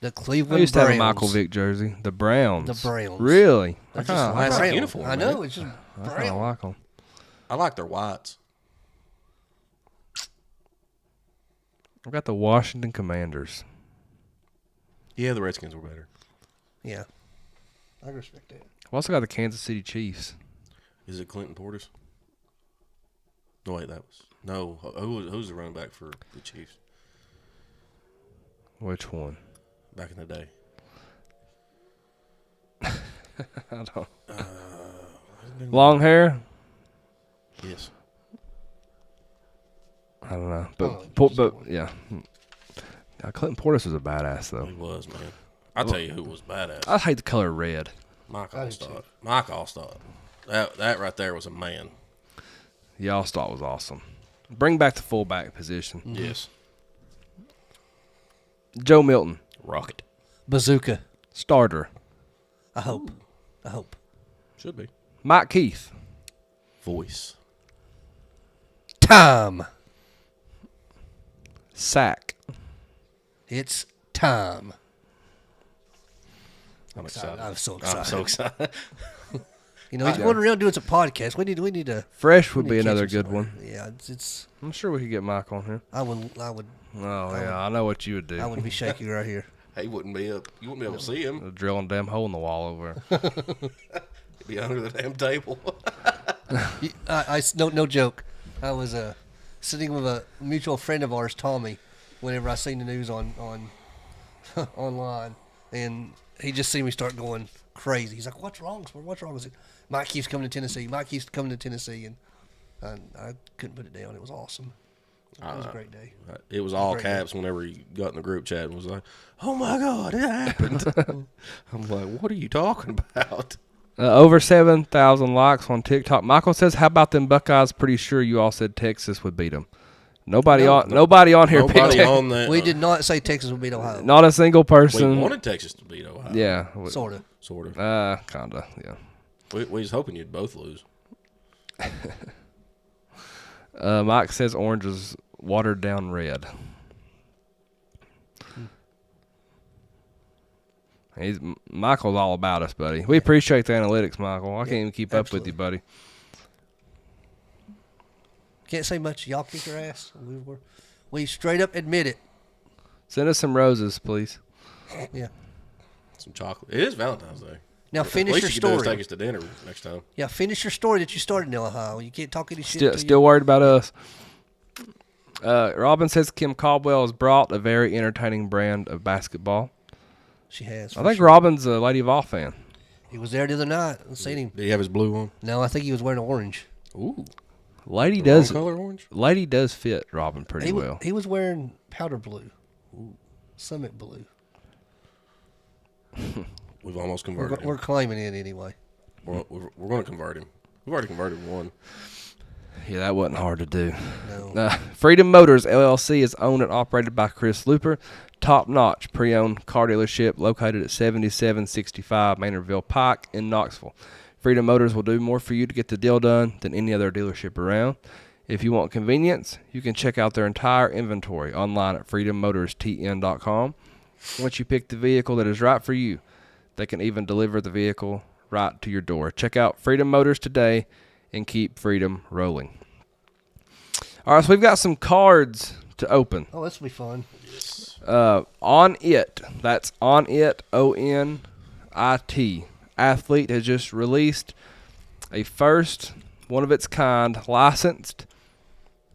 The Cleveland I used to Browns. have a Michael Vick jersey. The Browns. The Browns. Really? They're I just kinda- classic brown. uniform, I man. know, it's just I kinda brown. like them. I like their whites. I've got the Washington Commanders. Yeah, the Redskins were better. Yeah, I respect that. I've also got the Kansas City Chiefs. Is it Clinton Portis? No, wait, that was no. Who's the running back for the Chiefs Which one? back in the day? I don't. Long hair? Yes. I don't know. Oh, But yeah. Clinton Portis was a badass, though. He was, man. I'll tell you who was badass. I hate the color red. Mike I do Allstott. Mike Allstott. That right there was a man. The All-Star was awesome. Bring back the fullback position. Yes. Joe Milton, Rocket. Bazooka. starter. I hope. Should be. Mike Keith, Voice. Time. sack. It's time. I'm excited. I'm so excited. I'm so excited. You know, he's going around doing some podcasts. We need to. Fresh would we be need to catch another him good somewhere. one. Yeah, it's. I'm sure we could get Mike on here. I would. Oh, yeah, I know what you would do. I would be shaking right here. He wouldn't be up. You wouldn't be able to see him. Drilling a damn hole in the wall over there. He'd be under the damn table. No joke. I was sitting with a mutual friend of ours, Tommy, whenever I seen the news on online, and he just seen me start going crazy. He's like, "What's wrong, Spur? What's wrong?" I said, "Mike keeps coming to Tennessee. Mike keeps coming to Tennessee," and I couldn't put it down. It was awesome. It was a great day. It was all Great caps whenever he got in the group chat and was like, "Oh my God, it happened." I'm like, "What are you talking about?" Over 7,000 likes on TikTok. Michael says, "How about them Buckeyes? Pretty sure you all said Texas would beat them." Nobody on here picked Nobody Texas. on that. We did not say Texas would beat Ohio. Not a single We person. wanted Texas to beat Ohio. Yeah. Sort of. Sort of. Kinda. Yeah. We was hoping you'd both lose. Mike says orange is watered down red. Michael's all about us, buddy. We appreciate the analytics, Michael. I can't even keep up with you, buddy. Can't say much. Y'all kick your ass. We straight up admit it. Send us some roses, please. Yeah. Some chocolate. It is Valentine's Day. Now finish Least your you can do is story. take us to dinner next time. Yeah, finish your story that you started in Ohio. You can't talk any shit. till Still worried about us. Robin says Kim Caldwell has brought a very entertaining brand of basketball. She has. I think Robin's a Lady Vol fan. He was there the other night. I seen him. Did he have his blue on? No, I think he was wearing orange. Ooh. Lady The does wrong color orange? Lady does fit Robin pretty He, well. he was wearing powder blue. Summit blue. We've almost converted We're him. claiming it anyway. We're going to convert him. We've already converted one. Yeah, that wasn't hard to do. No. Freedom Motors LLC is owned and operated by Chris Looper. Top-notch pre-owned car dealership located at 7765 Maynardville Pike in Knoxville. Freedom Motors will do more for you to get the deal done than any other dealership around. If you want convenience, you can check out their entire inventory online at freedommotors.tn.com. Once you pick the vehicle that is right for you, they can even deliver the vehicle right to your door. Check out Freedom Motors today and keep freedom rolling. All right, so we've got some cards to open. Oh, this will be fun. On It, that's On It, ONIT. Athlete has just released a first, one of its kind, licensed.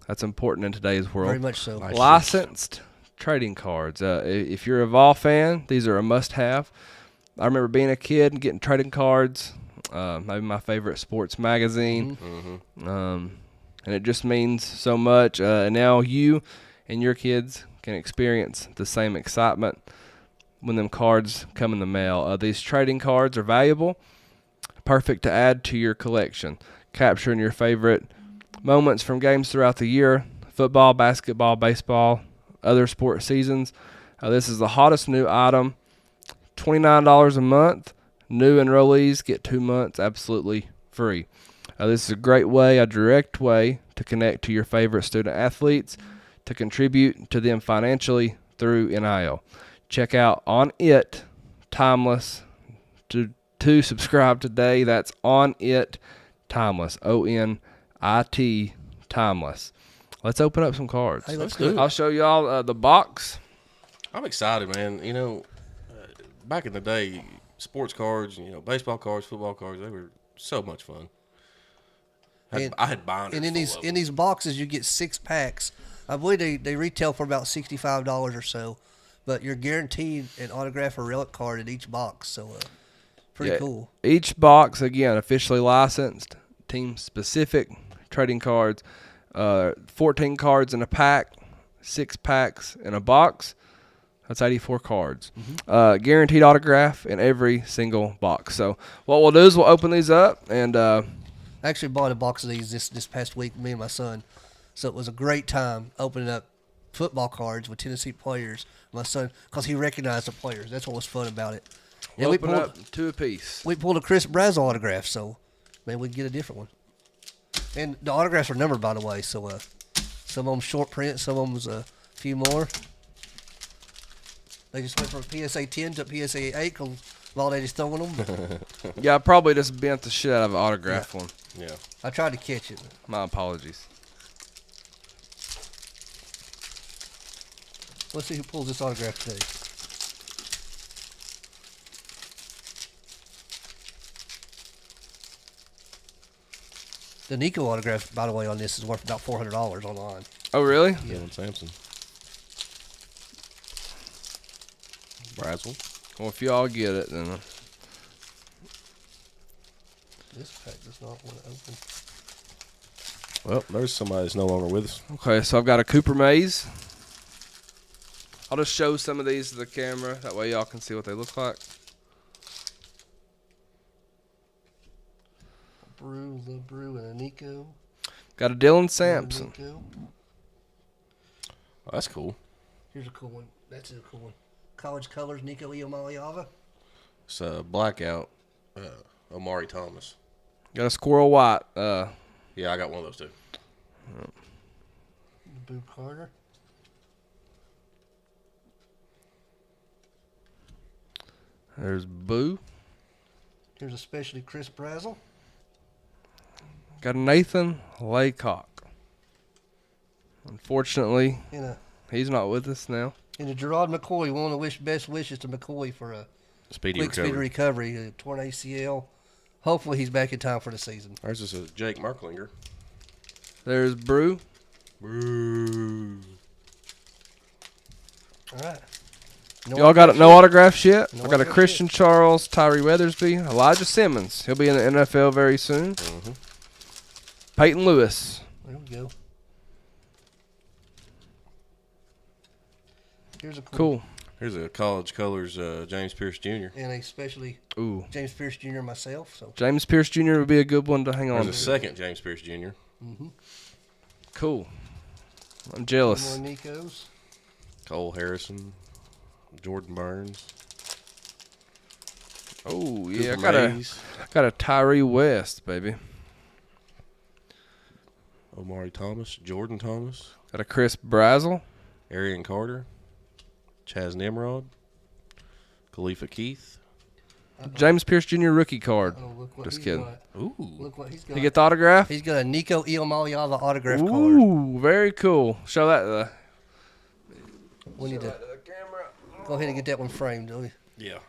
That's important in today's world. Very much so. Licensed trading cards. If you're a Vol fan, these are a must-have. I remember being a kid and getting trading cards maybe my favorite sports magazine. And it just means so much. And now you and your kids can experience the same excitement when them cards come in the mail. These trading cards are valuable, perfect to add to your collection, capturing your favorite moments from games throughout the year, football, basketball, baseball, other sports seasons. This is the hottest new item, $29 a month. New enrollees get 2 months absolutely free. This is a great way, a direct way to connect to your favorite student athletes, to contribute to them financially through NIL. Check out On It Timeless to subscribe today. That's On It Timeless, ONIT Timeless. Let's open up some cards. Hey, let's do it. I'll show y'all the box. I'm excited, man. Back in the day, sports cards, baseball cards, football cards, they were so much fun. I had binders. And in these boxes, you get 6 packs. I believe they retail for about $65 or so, but you're guaranteed an autograph or relic card in each box. So, pretty cool. Each box, again, officially licensed, team-specific trading cards. 14 cards in a pack, 6 packs in a box. That's 84 cards. Guaranteed autograph in every single box. So what we'll do is we'll open these up. And I actually bought a box of these this past week, me and my son. So it was a great time opening up football cards with Tennessee players. My son, because he recognized the players. That's what was fun about it. we'll open up 2 apiece. We pulled a Chris Brazel autograph, so maybe we can get a different one. And the autographs are numbered, by the way. So some of them short print, some of them a few more. They just went from PSA 10 to PSA 8 because while they just throwing them. Yeah, I probably just bent the shit out of an autograph one. Yeah. I tried to catch it. My apologies. Let's see who pulls this autograph today. The Nico autograph, by the way, on this is worth about $400 online. Oh, really? Dylan Sampson. Brazel. Well, if y'all get it, then... This pack does not want to open. Well, there's somebody that's no longer with us. Okay, so I've got a Cooper Mays. I'll just show some of these to the camera. That way y'all can see what they look like. Brew, and a Nico. Got a Dylan Sampson. Nico. Oh, that's cool. Here's a cool one. That's a cool one. College Colors, Nico Iamaleava. It's Blackout, Omari Thomas. Got a Squirrel White. Yeah, I got one of those too. Boo Carter. There's Boo. Here's especially Chris Brazel. Got a Nathan Laycock. Unfortunately, he's not with us now. And a Gerard McCoy. We want to wish best wishes to McCoy for a Speedy speedy recovery. Torn ACL. Hopefully he's back in time for the season. There's just a Jake Merklinger. There's Brew. Brew. All right. Y'all got no autographs yet? No I got a autographs Christian yet. Charles, Tyree Weathersby, Elijah Simmons. He'll be in the NFL very soon. Mm-hmm. Peyton Lewis. There we go. Here's a Cool. Here's a College Colors James Pierce Jr. And especially Ooh. James Pierce Jr. myself. So James Pierce Jr. would be a good one to hang on There's a to. second James Pierce Jr. Cool. I'm more jealous. Nikos. Cole Harrison. Jordan Burns. Oh, yeah. Cooper I Mays, got a Tyree West, baby. Omari Thomas. Jordan Thomas. Got a Chris Brazel. Arian Carter. Chaz Nimrod. Khalifa Keith. James Pierce Jr. rookie card. Oh, look what Just he's kidding. got. Ooh. Look what he's got. You get the autograph? He's got a Nico Iamaleava autograph card. Ooh, very cool. Show that to the We need to camera. go ahead and get that one framed, don't we? Yeah.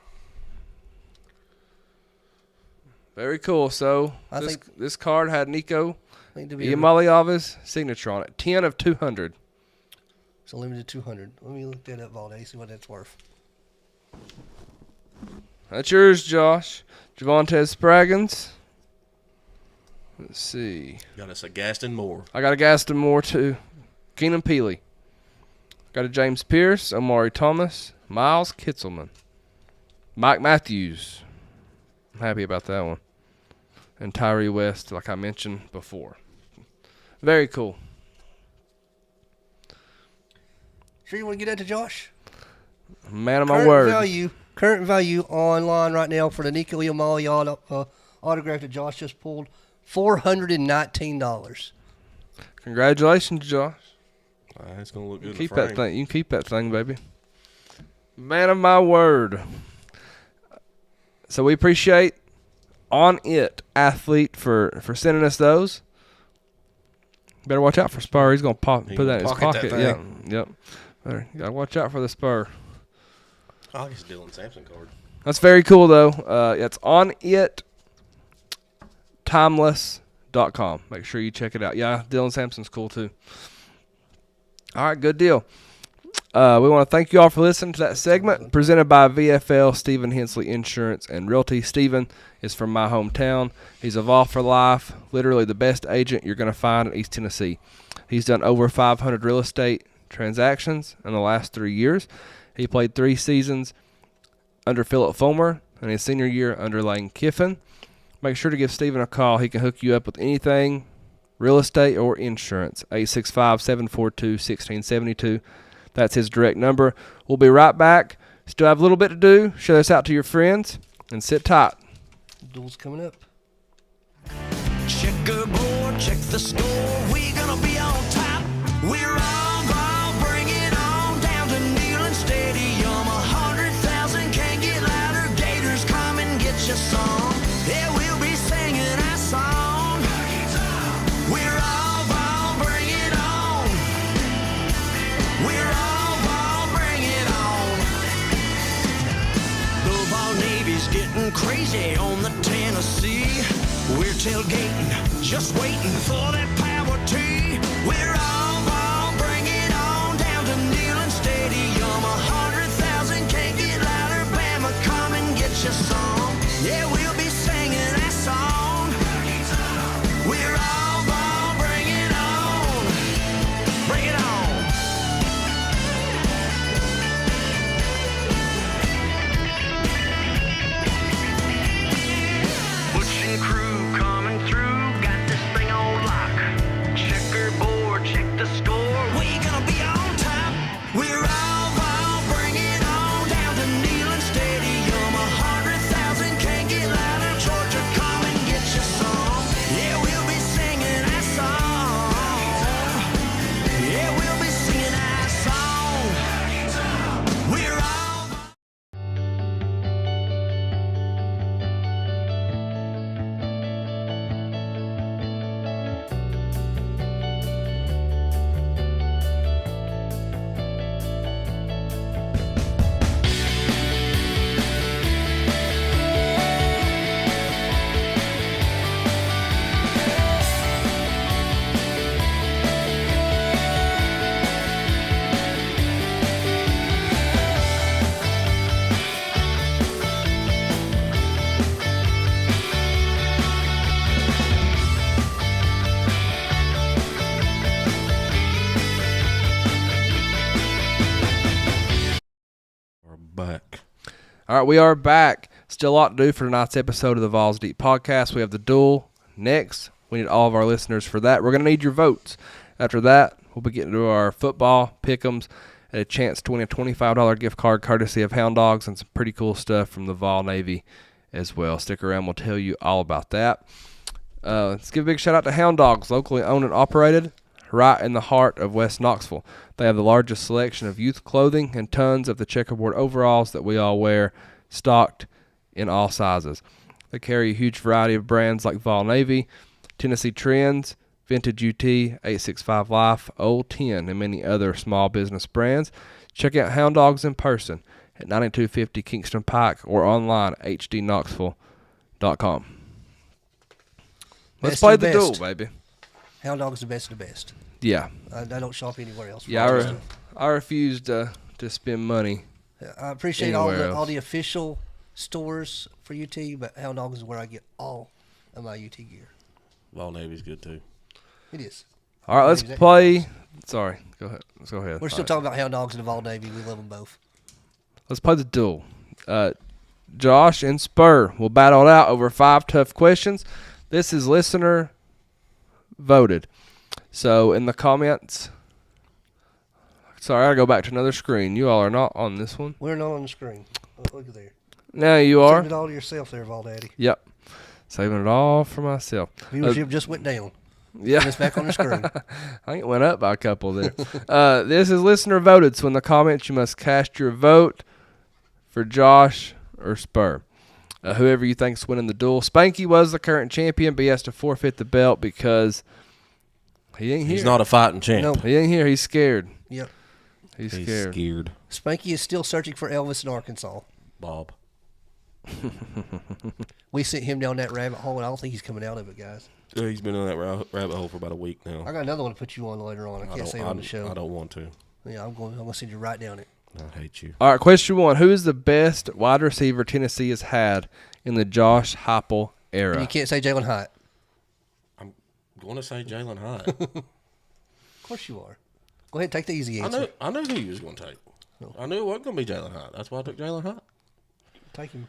Very cool. So I this, think- this card had Nico Need to be Iamaleava's signature on it. 10 of 200. It's a limited 200. Let me look that up, Vawls, see what that's worth. That's yours, Josh. Javonte Spraggins. Let's see. Got us a Gaston Moore. I got a Gaston Moore, too. Keenan Peely. Got a James Pierce, Omari Thomas, Miles Kitselman, Mike Matthews. I'm happy about that one. And Tyree West, like I mentioned before. Very cool. Sure you want to get that to Josh? Man of my word. Current value online right now for the Nico Iamali autograph that Josh just pulled, $419. Congratulations, Josh. It's going to look good. Keep that thing. You can keep that thing, baby. Man of my word. So we appreciate On It Athlete for sending us those. Better watch out for Spur. He's gonna put that in his pocket. Yeah, yep. You gotta watch out for the Spur. Oh, I guess Dylan Sampson card. That's very cool though. It's On It Timeless.com. Make sure you check it out. Yeah, Dylan Sampson's cool too. All right, good deal. We want to thank you all for listening to that segment presented by VFL Stephen Hensley Insurance and Realty. Stephen is from my hometown. He's a Vawls for life, literally the best agent you're going to find in East Tennessee. He's done over 500 real estate transactions in the last 3 years. He played 3 seasons under Philip Fulmer and his senior year under Lane Kiffin. Make sure to give Stephen a call. He can hook you up with anything, real estate or insurance. 865-742-1672. That's his direct number. We'll be right back. Still have a little bit to do. Share this out to your friends and sit tight. Duel's coming up. Checkerboard, check the score. We're gonna be on top. We're all ball, bring it on down to Neyland Stadium. 100,000 can't get louder. Gators, come and get your song. Yeah, we'll be singing our song. We're all ball, bring it on. We're all ball, bring it on. The Vol Navy's getting crazy on the Tennessee. We're tailgating, just waiting for that power tee. We're all ball, bring it on down to Neyland Stadium. 100,000 can't get louder. Bama, come and get your song. Yeah, we'll be singing that song. We're all ball, bring it on. Bring it on. Butch and crew coming through, got this thing on lock. Checkerboard, check the score. We gonna be on top. We're all ball, bring it on down to Neyland Stadium. 100,000 can't get louder. Georgia, come and get your song. Yeah, we'll be singing our song. Yeah, we'll be singing our song. We're all. We're back. All right, we are back. Still a lot to do for tonight's episode of the Vawls Deep Podcast. We have the duel next. We need all of our listeners for that. We're going to need your votes. After that, we'll be getting to our football pick'ems and a chance to win a $25 gift card courtesy of Hound Dogs and some pretty cool stuff from the Vol Navy as well. Stick around. We'll tell you all about that. Let's give a big shout out to Hound Dogs, locally owned and operated right in the heart of West Knoxville. They have the largest selection of youth clothing and tons of the checkerboard overalls that we all wear, stocked in all sizes. They carry a huge variety of brands like Vol Navy, Tennessee Trends, Vintage UT, 865 Life, Old 10, and many other small business brands. Check out Hound Dogs in person at 9250 Kingston Pike or online at hdknoxville.com. Let's Best play of the the duel, best. baby. Hound Dog's the best of the best. Yeah. I don't shop anywhere else. Yeah, I refuse to spend money. I appreciate all Anywhere the else. official stores for UT, but Hound Dogs is where I get all of my UT gear. Vol Navy's good too. It is. All right, let's Navy's play. Sorry, go ahead. Let's go ahead. We're still talking about Hound Dogs and the Vol Navy. We love them both. Let's play the duel. Josh and Spur will battle it out over 5 tough questions. This is listener voted. So in the comments, sorry, I gotta go back to another screen. You all are not on this one. We're not on the screen. Look at there. Now you are. Saving it all to yourself there, Vol Daddy. Yep. Saving it all for myself. Viewership just went down. Yeah. It's back on the screen. I think it went up by a couple there. This is listener voted, so in the comments you must cast your vote for Josh or Spur. Whoever you think's winning the duel. Spanky was the current champion, but he has to forfeit the belt because he ain't here. He's not a fighting champ. Nope. He ain't here. He's scared. Yep. He's He's scared. scared. Spanky is still searching for Elvis in Arkansas. Bob. We sent him down that rabbit hole, and I don't think he's coming out of it, guys. Yeah, he's been in that rabbit hole for about a week now. I got another one to put you on later on. I can't say it on the show. I don't want to. Yeah, I'm going to send you right down it. I hate you. All right, question 1. Who is the best wide receiver Tennessee has had in the Josh Heupel era? And you can't say Jalen Hyatt. I'm going to say Jalen Hyatt. Of course you are. Go ahead and take the easy answer. I knew who he was going to take. I knew it wasn't going to be Jalen Hyatt. That's why I took Jalen Hyatt. Take him.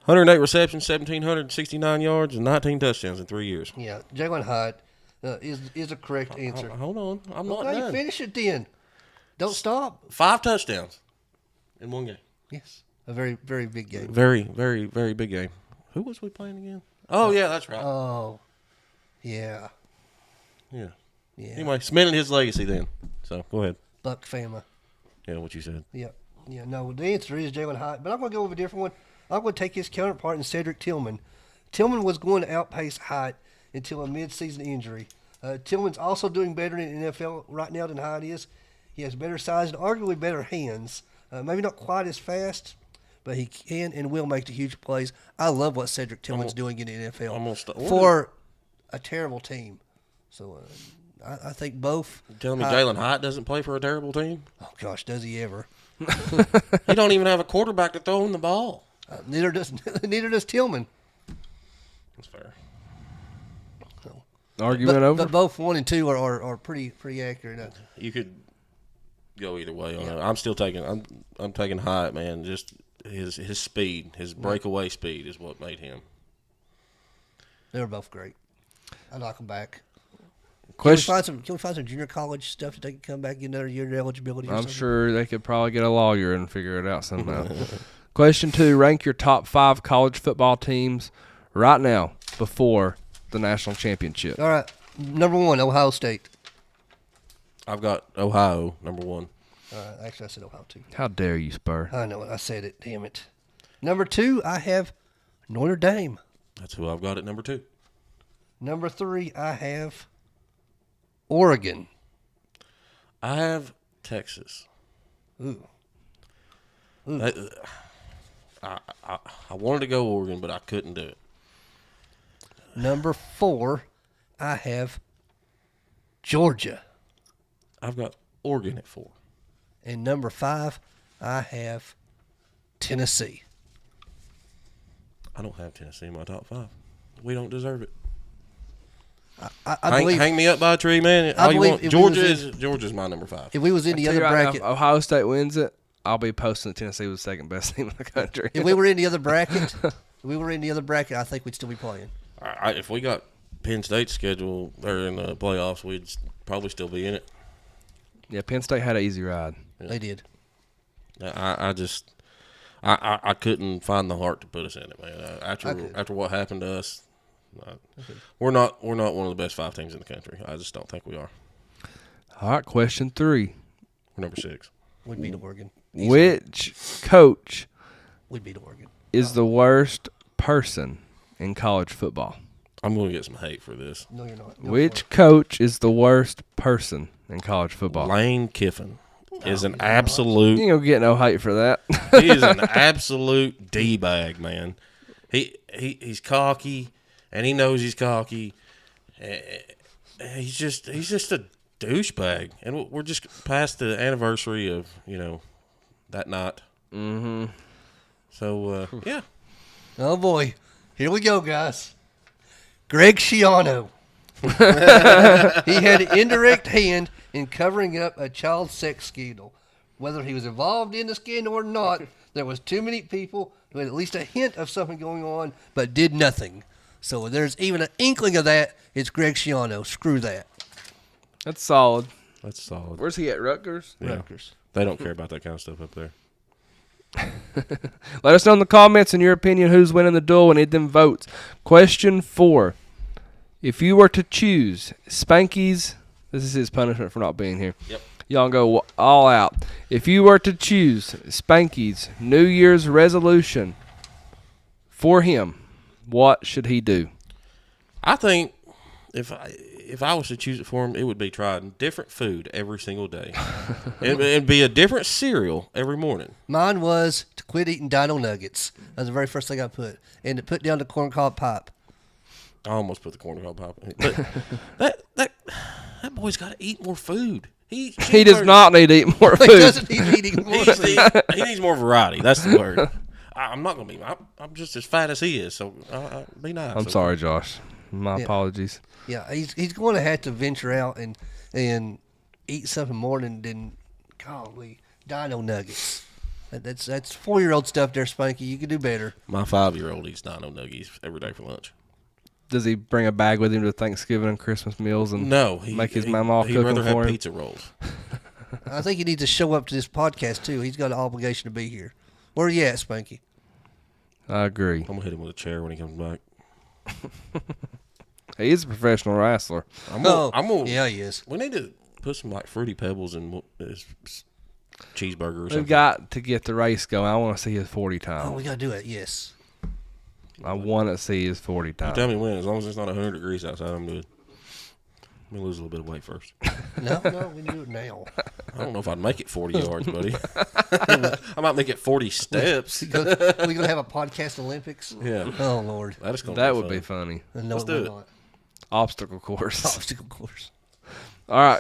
108 receptions, 1,769 yards, and 19 touchdowns in 3 years. Yeah, Jalen Hyatt is a correct answer. Hold on. I'm not Okay, done. finish it then. Don't stop. 5 touchdowns in one game. Yes, a very, very big game. Very, very, very big game. Who was we playing again? Oh, yeah, that's right. Oh, yeah. Yeah. Yeah. Anyway, cemented his legacy then. So, go ahead. Buck family. Yeah, what you said. Yeah. Yeah, no, the answer is Jalen Hyatt, but I'm going to go with a different one. I'm going to take his counterpart in Cedric Tillman. Tillman was going to outpace Hyatt until a mid-season injury. Tillman's also doing better in the NFL right now than Hyatt is. He has better size and arguably better hands. Maybe not quite as fast, but he can and will make the huge plays. I love what Cedric Tillman's doing in the NFL for a terrible team. So I think both. You telling me Jalen Hyatt doesn't play for a terrible team? Oh, gosh, does he ever? He don't even have a quarterback to throw him the ball. Neither does Tillman. That's fair. Argument over? But both 1 and 2 are pretty accurate. You could go either way on it. I'm still taking. I'm taking Hyatt, man. Just his speed, his breakaway speed, is what made him. They were both great. I knock them back. Question. Can we find some junior college stuff that they can come back and get another year of eligibility? Or I'm something? sure they could probably get a lawyer and figure it out somehow. Question 2. Rank your top 5 college football teams right now before the national championship. All right. Number 1, Ohio State. I've got Ohio number 1. Actually, I said Ohio too. How dare you, Spur? I know it. I said it. Damn it. Number 2, I have Notre Dame. That's who I've got at number 2. Number 3, I have Oregon. I have Texas. Ooh. I wanted to go Oregon, but I couldn't do it. Number 4, I have Georgia. I've got Oregon at 4. And number 5, I have Tennessee. I don't have Tennessee in my top 5. We don't deserve it. I believe hang me up by a tree, man. I All you believe want. if Georgia's my number 5. if we was in the Tell you other right now, bracket, if Ohio State wins it, I'll be posting that Tennessee was the second best team in the country. if we were in the other bracket, I think we'd still be playing. If we got Penn State's schedule there in the playoffs, we'd probably still be in it. Yeah, Penn State had an easy ride. Yeah. They did. I couldn't find the heart to put us in it, man. After what happened to us, we're not one of the best 5 teams in the country. I just don't think we are. All right, question 3. We're number 6. We'd beat Oregon. Which coach We'd beat Oregon. is the worst person in college football? I'm going to get some hate for this. No, you're not. Go Which for coach is the worst person in college football? Lane Kiffin is an You absolute. ain't gonna get no hate for that. He is an absolute d-bag, man. He's cocky, and he knows he's cocky. He's just a douchebag, and we're just past the anniversary of that night. Mm-hmm. So yeah, Oh, boy. Here we go, guys. Greg Schiano. He had an indirect hand in covering up a child sex scandal. Whether he was involved in the scandal or not, there was too many people who had at least a hint of something going on, but did nothing. So if there's even an inkling of that, it's Greg Schiano. Screw that. That's solid. That's solid. Where's he at, Rutgers? Yeah. Rutgers. They don't care about that kind of stuff up there. Let us know in the comments, in your opinion, who's winning the duel. We need them votes. Question 4. If you were to choose Spanky's, this is his punishment for not being here. Yep. Y'all go all out. If you were to choose Spanky's New Year's resolution for him, what should he do? I think if I was to choose it for him, it would be trying different food every single day. It'd be a different cereal every morning. Mine was to quit eating Dino Nuggets. That was the very first thing I put. And to put down the corncob pipe. I almost put the corncob pop in it. But that boy's got to eat more food. He does not need to eat more He food. doesn't need eating more food. He needs more variety. That's the word. I'm not gonna be. I'm just as fat as he is. So be nice. I'm sorry, Josh. My apologies. Yeah, he's going to have to venture out and eat something more than golly, Dino Nuggets. That's 4-year-old stuff there, Spanky. You could do better. My 5-year-old eats Dino Nuggies every day for lunch. Does he bring a bag with him to Thanksgiving and Christmas meals and make his mama he'd cook rather them have for him? pizza rolls. I think he needs to show up to this podcast, too. He's got an obligation to be here. Where are you at, Spanky? I agree. I'm gonna hit him with a chair when he comes back. He is a professional wrestler. I'm gonna, yeah, he is. We need to put some like Fruity Pebbles in his cheeseburger or something. We've got to get the race going. I want to see his 40 time. Oh, we got to do it, yes. I want to see his 40 You time. tell me when. As long as it's not 100 degrees outside, I'm good. Let me lose a little bit of weight first. No, we can do it now. I don't know if I'd make it 40 yards, buddy. I might make it 40 steps. We're going to have a podcast Olympics? Yeah. Oh, Lord. That would be funny. No, Let's do it. not. Obstacle course. Obstacle course. All right.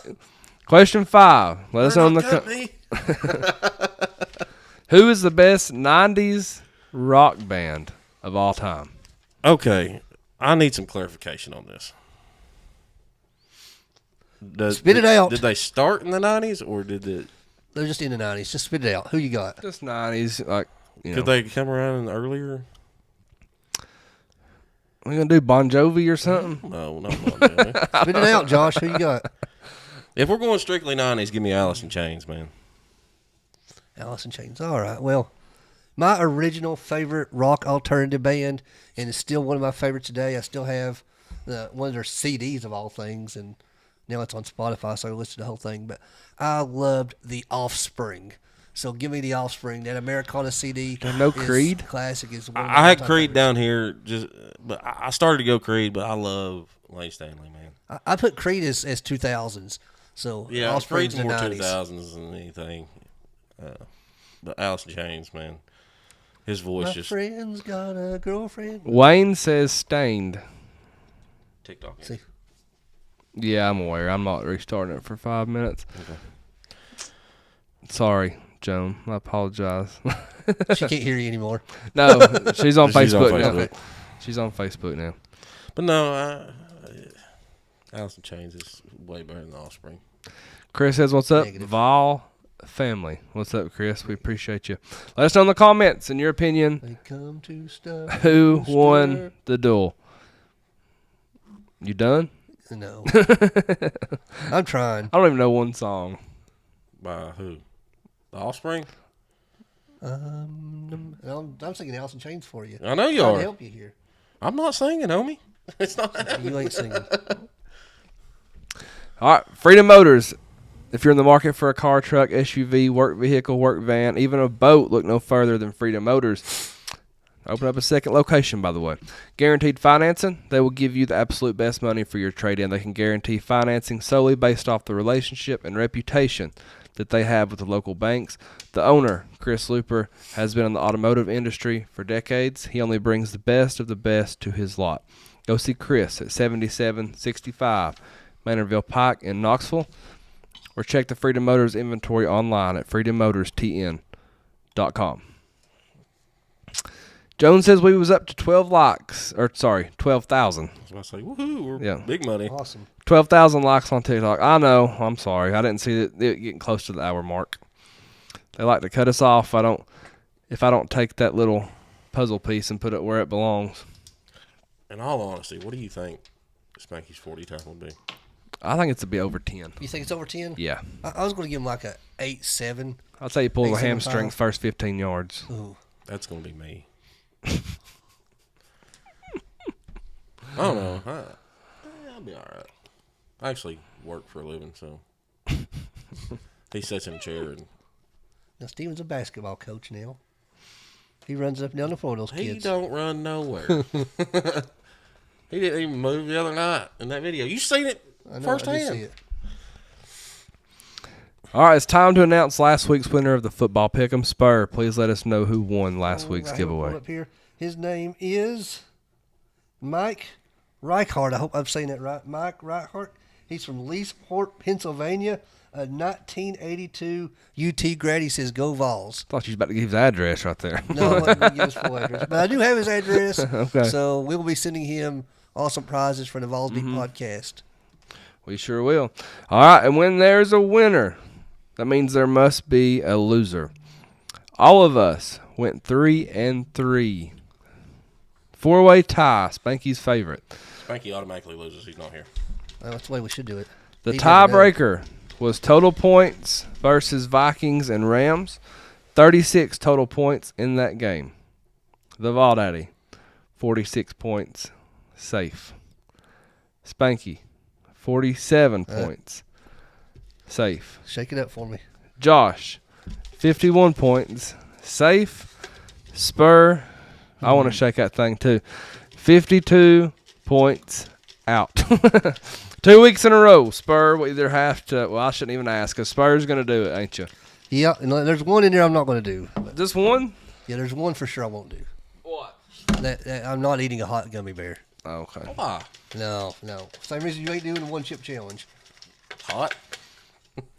Question 5. Let us know in the Cut me. who is the best 90s rock band of all time? Okay. I need some clarification on this. Spit it out. Did they start in the 90s or did it? They're just in the 90s. Just spit it out. Who you got? Just 90s. Like, you know. Could they come around in the earlier? We gonna do Bon Jovi or something? No, not Bon Jovi. Spit it out, Josh. Who you got? If we're going strictly 90s, give me Alice in Chains, man. Alice in Chains. All right. Well, my original favorite rock alternative band, and it's still one of my favorites today. I still have one of their CDs of all things, and now it's on Spotify, so I listen to the whole thing. But I loved The Offspring. So give me The Offspring. That Americana CD. No Creed? Classic is one of I had my Creed favorites. down here, but I started to go Creed, but I love Lane Stanley, man. I put Creed as 2000s. So Yeah, Offspring's Creed's in the more 90s. 2000s than anything. But Alice in Chains, man. His voice My just friend's got a girlfriend. Wayne says Stained. TikTok. See. Yeah, I'm aware. I'm not restarting it for 5 minutes. Okay. Sorry, Joan. I apologize. She can't hear you anymore. No, she's on She's on Facebook now. Facebook. She's on Facebook now. But no, Alice in Chains is way better than Offspring. Chris says, what's up? Negative. Vol family. What's up, Chris? We appreciate you. Let us know in the comments, in your opinion, They come to stuff. who won the duel. You done? No. I'm trying. I don't even know one song. By who? The Offspring? I'm singing Alice in Chains for you. I know you Trying are. to help you here. I'm not singing, homie. It's not happening. You ain't singing. All right, Freedom Motors. If you're in the market for a car, truck, SUV, work vehicle, work van, even a boat, look no further than Freedom Motors. Open up a second location, by the way. Guaranteed financing. They will give you the absolute best money for your trade-in. They can guarantee financing solely based off the relationship and reputation that they have with the local banks. The owner, Chris Looper, has been in the automotive industry for decades. He only brings the best of the best to his lot. Go see Chris at 7765 Manorville Pike in Knoxville, or check the Freedom Motors inventory online at freedommotors.tn.com. Jones says we was up to 12 likes, or sorry, 12,000. I was about to say, woohoo, we're Yeah. big money. Awesome. 12,000 likes on TikTok. I know. I'm sorry. I didn't see it getting close to the hour mark. They like to cut us off. If I don't take that little puzzle piece and put it where it belongs. In all honesty, what do you think Spanky's 40 time would be? I think it's to be over 10. You think it's over 10? Yeah. I was going to give him like a 8-7. I'd say he pulls a 8.75. hamstring first 15 yards. Ooh. That's going to be me. I don't know. I'll be all right. I actually work for a living, so he sits in a chair and Now, Steven's a basketball coach now. He runs up and down the floor with those he kids. don't run nowhere. He didn't even move the other night in that video. You seen it I know, firsthand. I did see it. All right, it's time to announce last week's winner of the football pick'em. Spur, please let us know who won last week's I have it pulled giveaway. Up here. His name is Mike Reichhardt. I hope I'm saying that right. Mike Reichhardt. He's from Leesport, Pennsylvania. A 1982 UT grad. He says, "Go Vawls." Thought you was about to give his address right there. No, I wasn't going to give his full address. But I do have his address. Okay. So we'll be sending him awesome prizes for the Vawls Deep Mm-hmm. podcast. We sure will. All right, and when there's a winner, that means there must be a loser. All of us went 3-3. 4-way tie, Spanky's favorite. Spanky automatically loses. He's not here. Well, that's the way we should do it. The He never does. tiebreaker was total points versus Vikings and Rams. 36 total points in that game. The Vol Daddy, 46 points, safe. Spanky, 47 points, safe. Shake it up for me. Josh, 51 points, safe. Spur, I want to shake that thing too. 52 points, out. 2 weeks in a row. Spur will either have to, well, I shouldn't even ask, because Spur's going to do it, ain't you? Yeah, and there's one in there I'm not going to do. But Just one? yeah, there's one for sure I won't do. What? That I'm not eating a hot gummy bear. Okay. Why? No. Same reason you ain't doing the one chip challenge. Hot?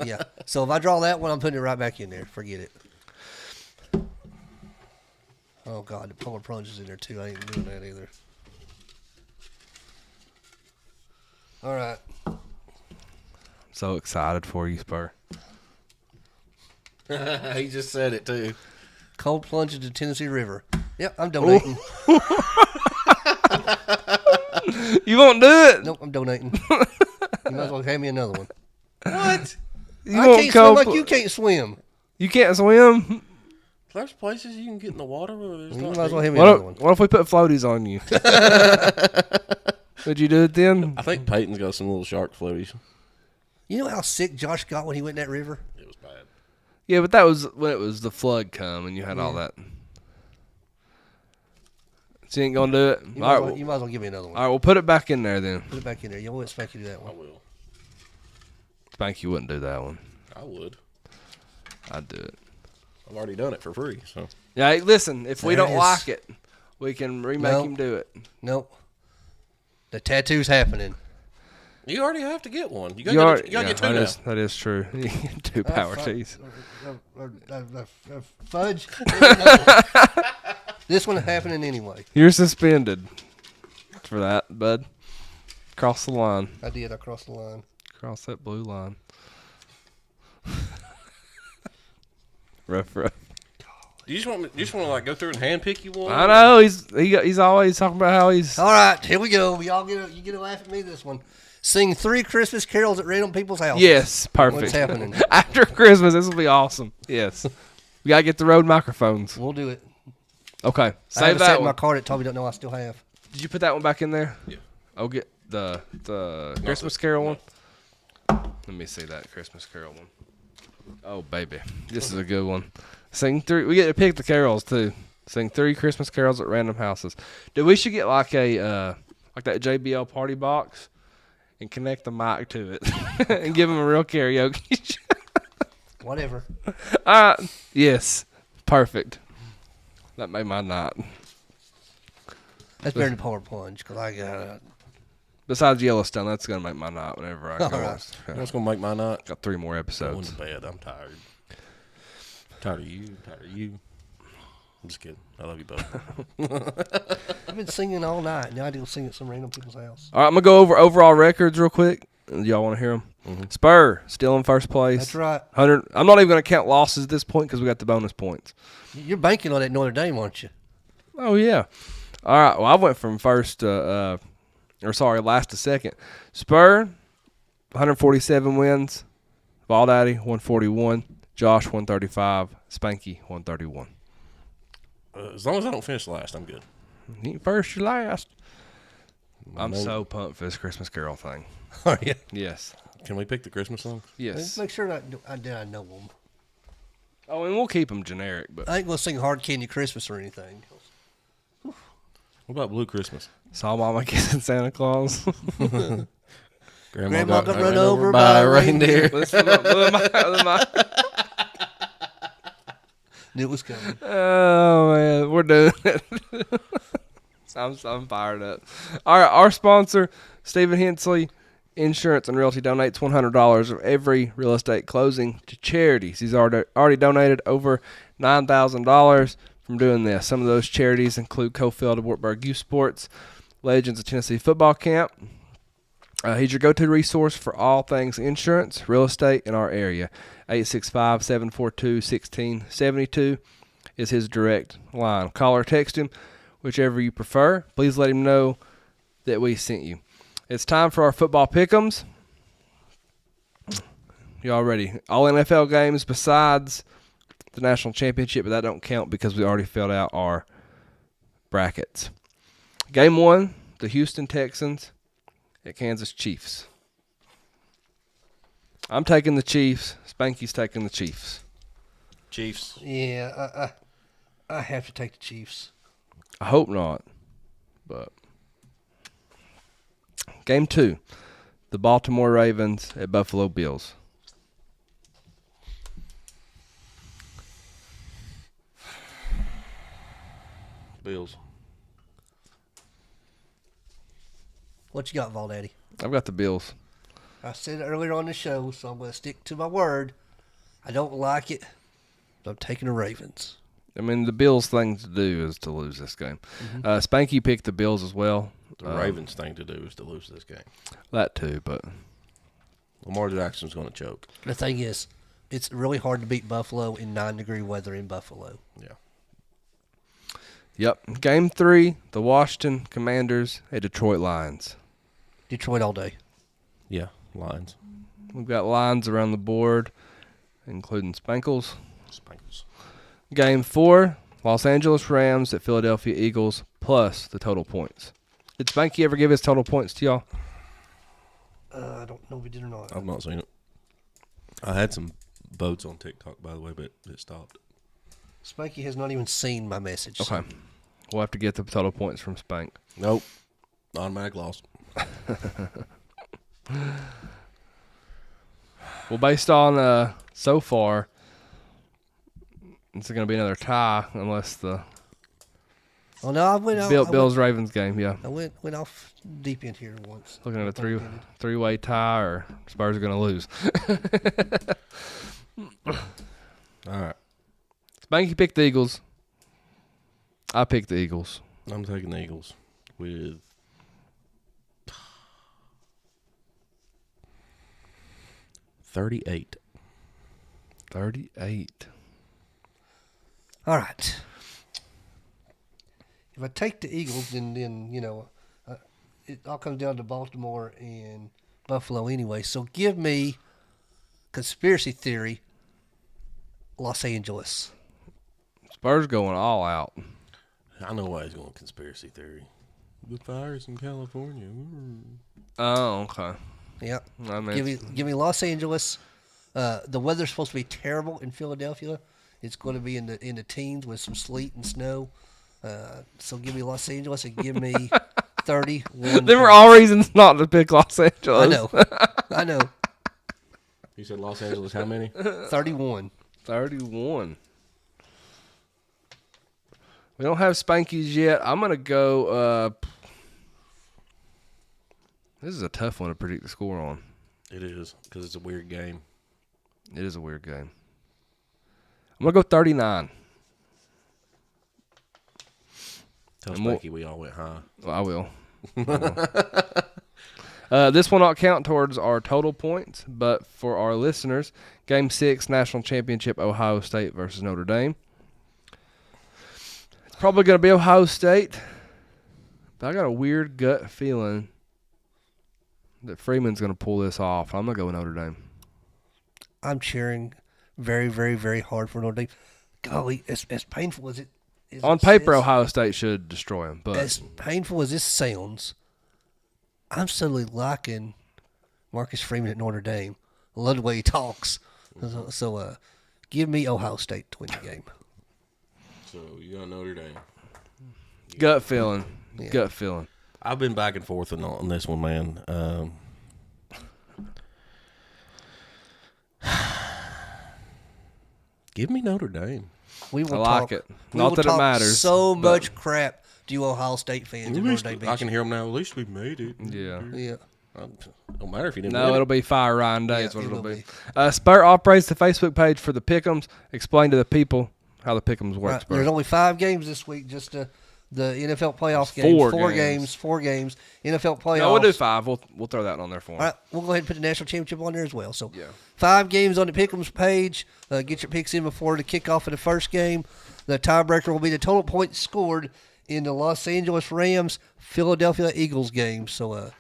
Yeah. So if I draw that one, I'm putting it right back in there. Forget it. Oh, God. The polar plunge is in there, too. I ain't doing that either. All right. So excited for you, Spur. He just said it too. Cold plunge into Tennessee River. Yep, I'm donating. You won't do it? Nope, I'm donating. You might as well hand me another one. What? You I won't can't swim cold like pl- you can't swim. You can't swim? There's places you can get in the water where there's You not might as well deep. hand me another one. What if we put floaties on you? Would you do it then? I think Peyton's got some little shark floaties. You know how sick Josh got when he went in that river? It was bad. Yeah, but that was when it was the flood come and you had all that. So you ain't going to do it? You All might, right, as well, you might as well give me another one. all right, we'll put it back in there then. Put it back in there. You won't expect you to do that I one. will. Spanky wouldn't do that one. I would. I'd do it. I've already done it for free, so. Yeah, hey, listen, if we There it don't is. like it, we can remake Nope. him do it. Nope. The tattoo's happening. You already have to get one. You gotta get two now. that is true. You get two power tees. Fudge. This one happening anyway. You're suspended for that, bud. Cross the line. I did. I crossed the line. Cross that blue line. Rough. You just want to like go through and handpick you one? I know he's always talking about how he's. All right, here we go. We all you get a laugh at me this one. Sing 3 Christmas carols at random people's houses. Yes, perfect. What's happening? After Christmas, this will be awesome. Yes, we gotta get the road microphones. We'll do it. Okay, I have save a set that in my one. card that Toby don't know I still have. Did you put that one back in there? Yeah. I'll get the Christmas Carol one. Let me see that Christmas Carol one. Oh baby, this is a good one. Sing 3. We get to pick the carols too. Sing 3 Christmas carols at random houses. Dude, we should get like a like that JBL party box and connect the mic to it and give them a real karaoke. Whatever. Yes, perfect. That made my night. That's better than polar plunge because I got. Besides Yellowstone, that's gonna make my night whenever I go. All right. You know what's going to make my night? Got 3 more Going episodes. to bed. I'm tired. Tired of you. I'm just kidding. I love you both. I've been singing all night. Now I do sing at some random people's house. All right, I'm going to go over overall records real quick. Y'all want to hear them? Mm-hmm. Spur, still in first place. That's right. 100. I'm not even going to count losses at this point because we got the bonus points. You're banking on that Notre Dame, aren't you? Oh, yeah. All right, well, I went from last to second. Spur, 147 wins. Ball Daddy, 141. Josh, 135. Spanky, 131. As long as I don't finish last, I'm good. You ain't first, you last. I'm so pumped for this Christmas Carol thing. Are you? Yes. Can we pick the Christmas song? Yes. Let's make sure that I know them. Oh, and we'll keep them generic, but I ain't going to sing Hard Candy Christmas or anything. What about Blue Christmas? Saw Mama kissing Santa Claus. Grandma got run over by a reindeer. Listen, Knew it was coming. Oh, man, we're doing it. I'm fired up. All right, our sponsor, Stephen Hensley Insurance and Realty, donates $100 of every real estate closing to charities. He's already donated over $9,000 from doing this. Some of those charities include Cofield of Wartburg Youth Sports, Legends of Tennessee Football Camp. He's your go-to resource for all things insurance, real estate in our area. 865-742-1672 is his direct line. Call or text him, whichever you prefer. Please let him know that we sent you. It's time for our football pick'ems. Y'all ready? All NFL games besides the national championship, but that don't count because we already filled out our brackets. Game 1, the Houston Texans at Kansas Chiefs. I'm taking the Chiefs. Spanky's taking the Chiefs. Chiefs. Yeah, I have to take the Chiefs. I hope not, but Game 2, the Baltimore Ravens at Buffalo Bills. Bills. What you got, Vol Daddy? I've got the Bills. I said it earlier on the show, so I'm going to stick to my word. I don't like it, but I'm taking the Ravens. I mean, the Bills' thing to do is to lose this game. Spanky picked the Bills as well. The Ravens' thing to do is to lose this game. That too, but Lamar Jackson's going to choke. The thing is, it's really hard to beat Buffalo in 9-degree weather in Buffalo. Yeah. Yep. Game 3, the Washington Commanders at Detroit Lions. Detroit all day. Yeah, Lions. We've got lines around the board, including Spankles. Spankles. Game 4, Los Angeles Rams at Philadelphia Eagles, plus the total points. Did Spanky ever give his total points to y'all? I don't know if he did or not. I've not seen it. I had some votes on TikTok, by the way, but it stopped. Spanky has not even seen my message. Okay. We'll have to get the total points from Spank. Nope. Automatic loss. Well, based on so far, it's going to be another tie unless the Oh no, I went off. Bills Ravens game. Yeah, I went off deep in here once. looking at a three-way tie, or Spurs are going to lose. All right. Spanky picked the Eagles. I picked the Eagles. I'm taking the Eagles with 38. 38. All right. If I take the Eagles, then it all comes down to Baltimore and Buffalo anyway. So give me conspiracy theory, Los Angeles. Spurs going all out. I know why he's going conspiracy theory. The fires in California. Oh, okay. Yeah. I mean, Give me Los Angeles. The weather's supposed to be terrible in Philadelphia. It's going to be in the teens with some sleet and snow. So give me Los Angeles and give me 31. there were all reasons not to pick Los Angeles. I know. You said Los Angeles, how many? 31. 31. We don't have Spankies yet. I'm going to go. This is a tough one to predict the score on. It is, because it's a weird game. It is a weird game. I'm going to go 39. Tell Spanky we all went high. I will. This will not count towards our total points, but for our listeners, Game 6, National Championship, Ohio State versus Notre Dame. It's probably going to be Ohio State, but I got a weird gut feeling that Freeman's going to pull this off. I'm going to go with Notre Dame. I'm cheering very, very, very hard for Notre Dame. Golly, as painful as it is. On paper, Ohio State should destroy them, but as painful as this sounds, I'm suddenly liking Marcus Freeman at Notre Dame. I love the way he talks. So give me Ohio State to win the game. So you got Notre Dame. gut feeling. Yeah. Gut feeling. I've been back and forth on this one, man. Give me Notre Dame. We will I like talk, it. we Not will that it talk matters, so but- much crap to you Ohio State fans. At Notre least, Dame beat I can you. hear them now. At least we made it. Yeah. Yeah. Don't matter if you didn't. No, win it'll it. be Fire Ryan Day. Yeah, is what it it'll will be. be. Spur operates the Facebook page for the Pick'ems. Explain to the people how the Pick'ems works. Right. Spur. There's only 5 games this week, just the NFL playoff games. 4 games. 4 games. NFL playoffs. No, we'll do 5. We'll throw that on there for them. All right, we'll go ahead and put the national championship on there as well. So, Yeah. 5 games on the Pick'ems page. Get your picks in before the kickoff of the first game. The tiebreaker will be the total points scored in the Los Angeles Rams Philadelphia Eagles game. So,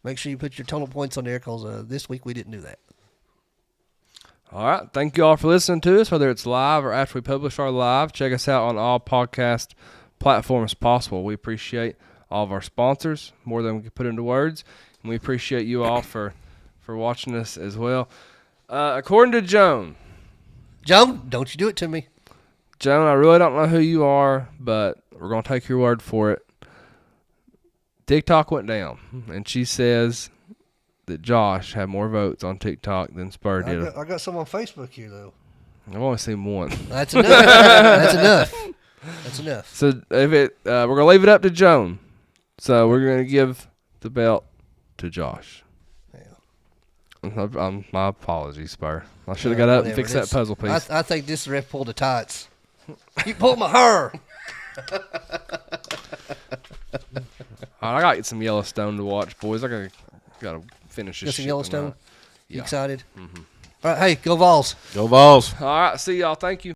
make sure you put your total points on there because this week we didn't do that. All right. Thank you all for listening to us, whether it's live or after we publish our live. Check us out on all podcast platforms possible. We appreciate all of our sponsors more than we can put into words, and we appreciate you all for watching us as well. According to Joan, Don't you do it to me. Joan, I really don't know who you are, but we're going to take your word for it. TikTok went down, and she says that Josh had more votes on TikTok than Spur did. I got some on Facebook here, though. I've only seen one. That's enough. That's enough. That's enough. So if we're gonna leave it up to Joan. So we're gonna give the belt to Josh. Yeah. My apologies, Spur. I should have got up and Whatever. fixed that puzzle piece. I think this ref pulled the tights. You pulled my hair. All right, I gotta get some Yellowstone to watch, boys. I gotta finish this. Got some shit Yellowstone? tonight. You Yeah. excited? Mm-hmm. All right, hey, go Vols. Go Vawls. All right, see y'all. Thank you.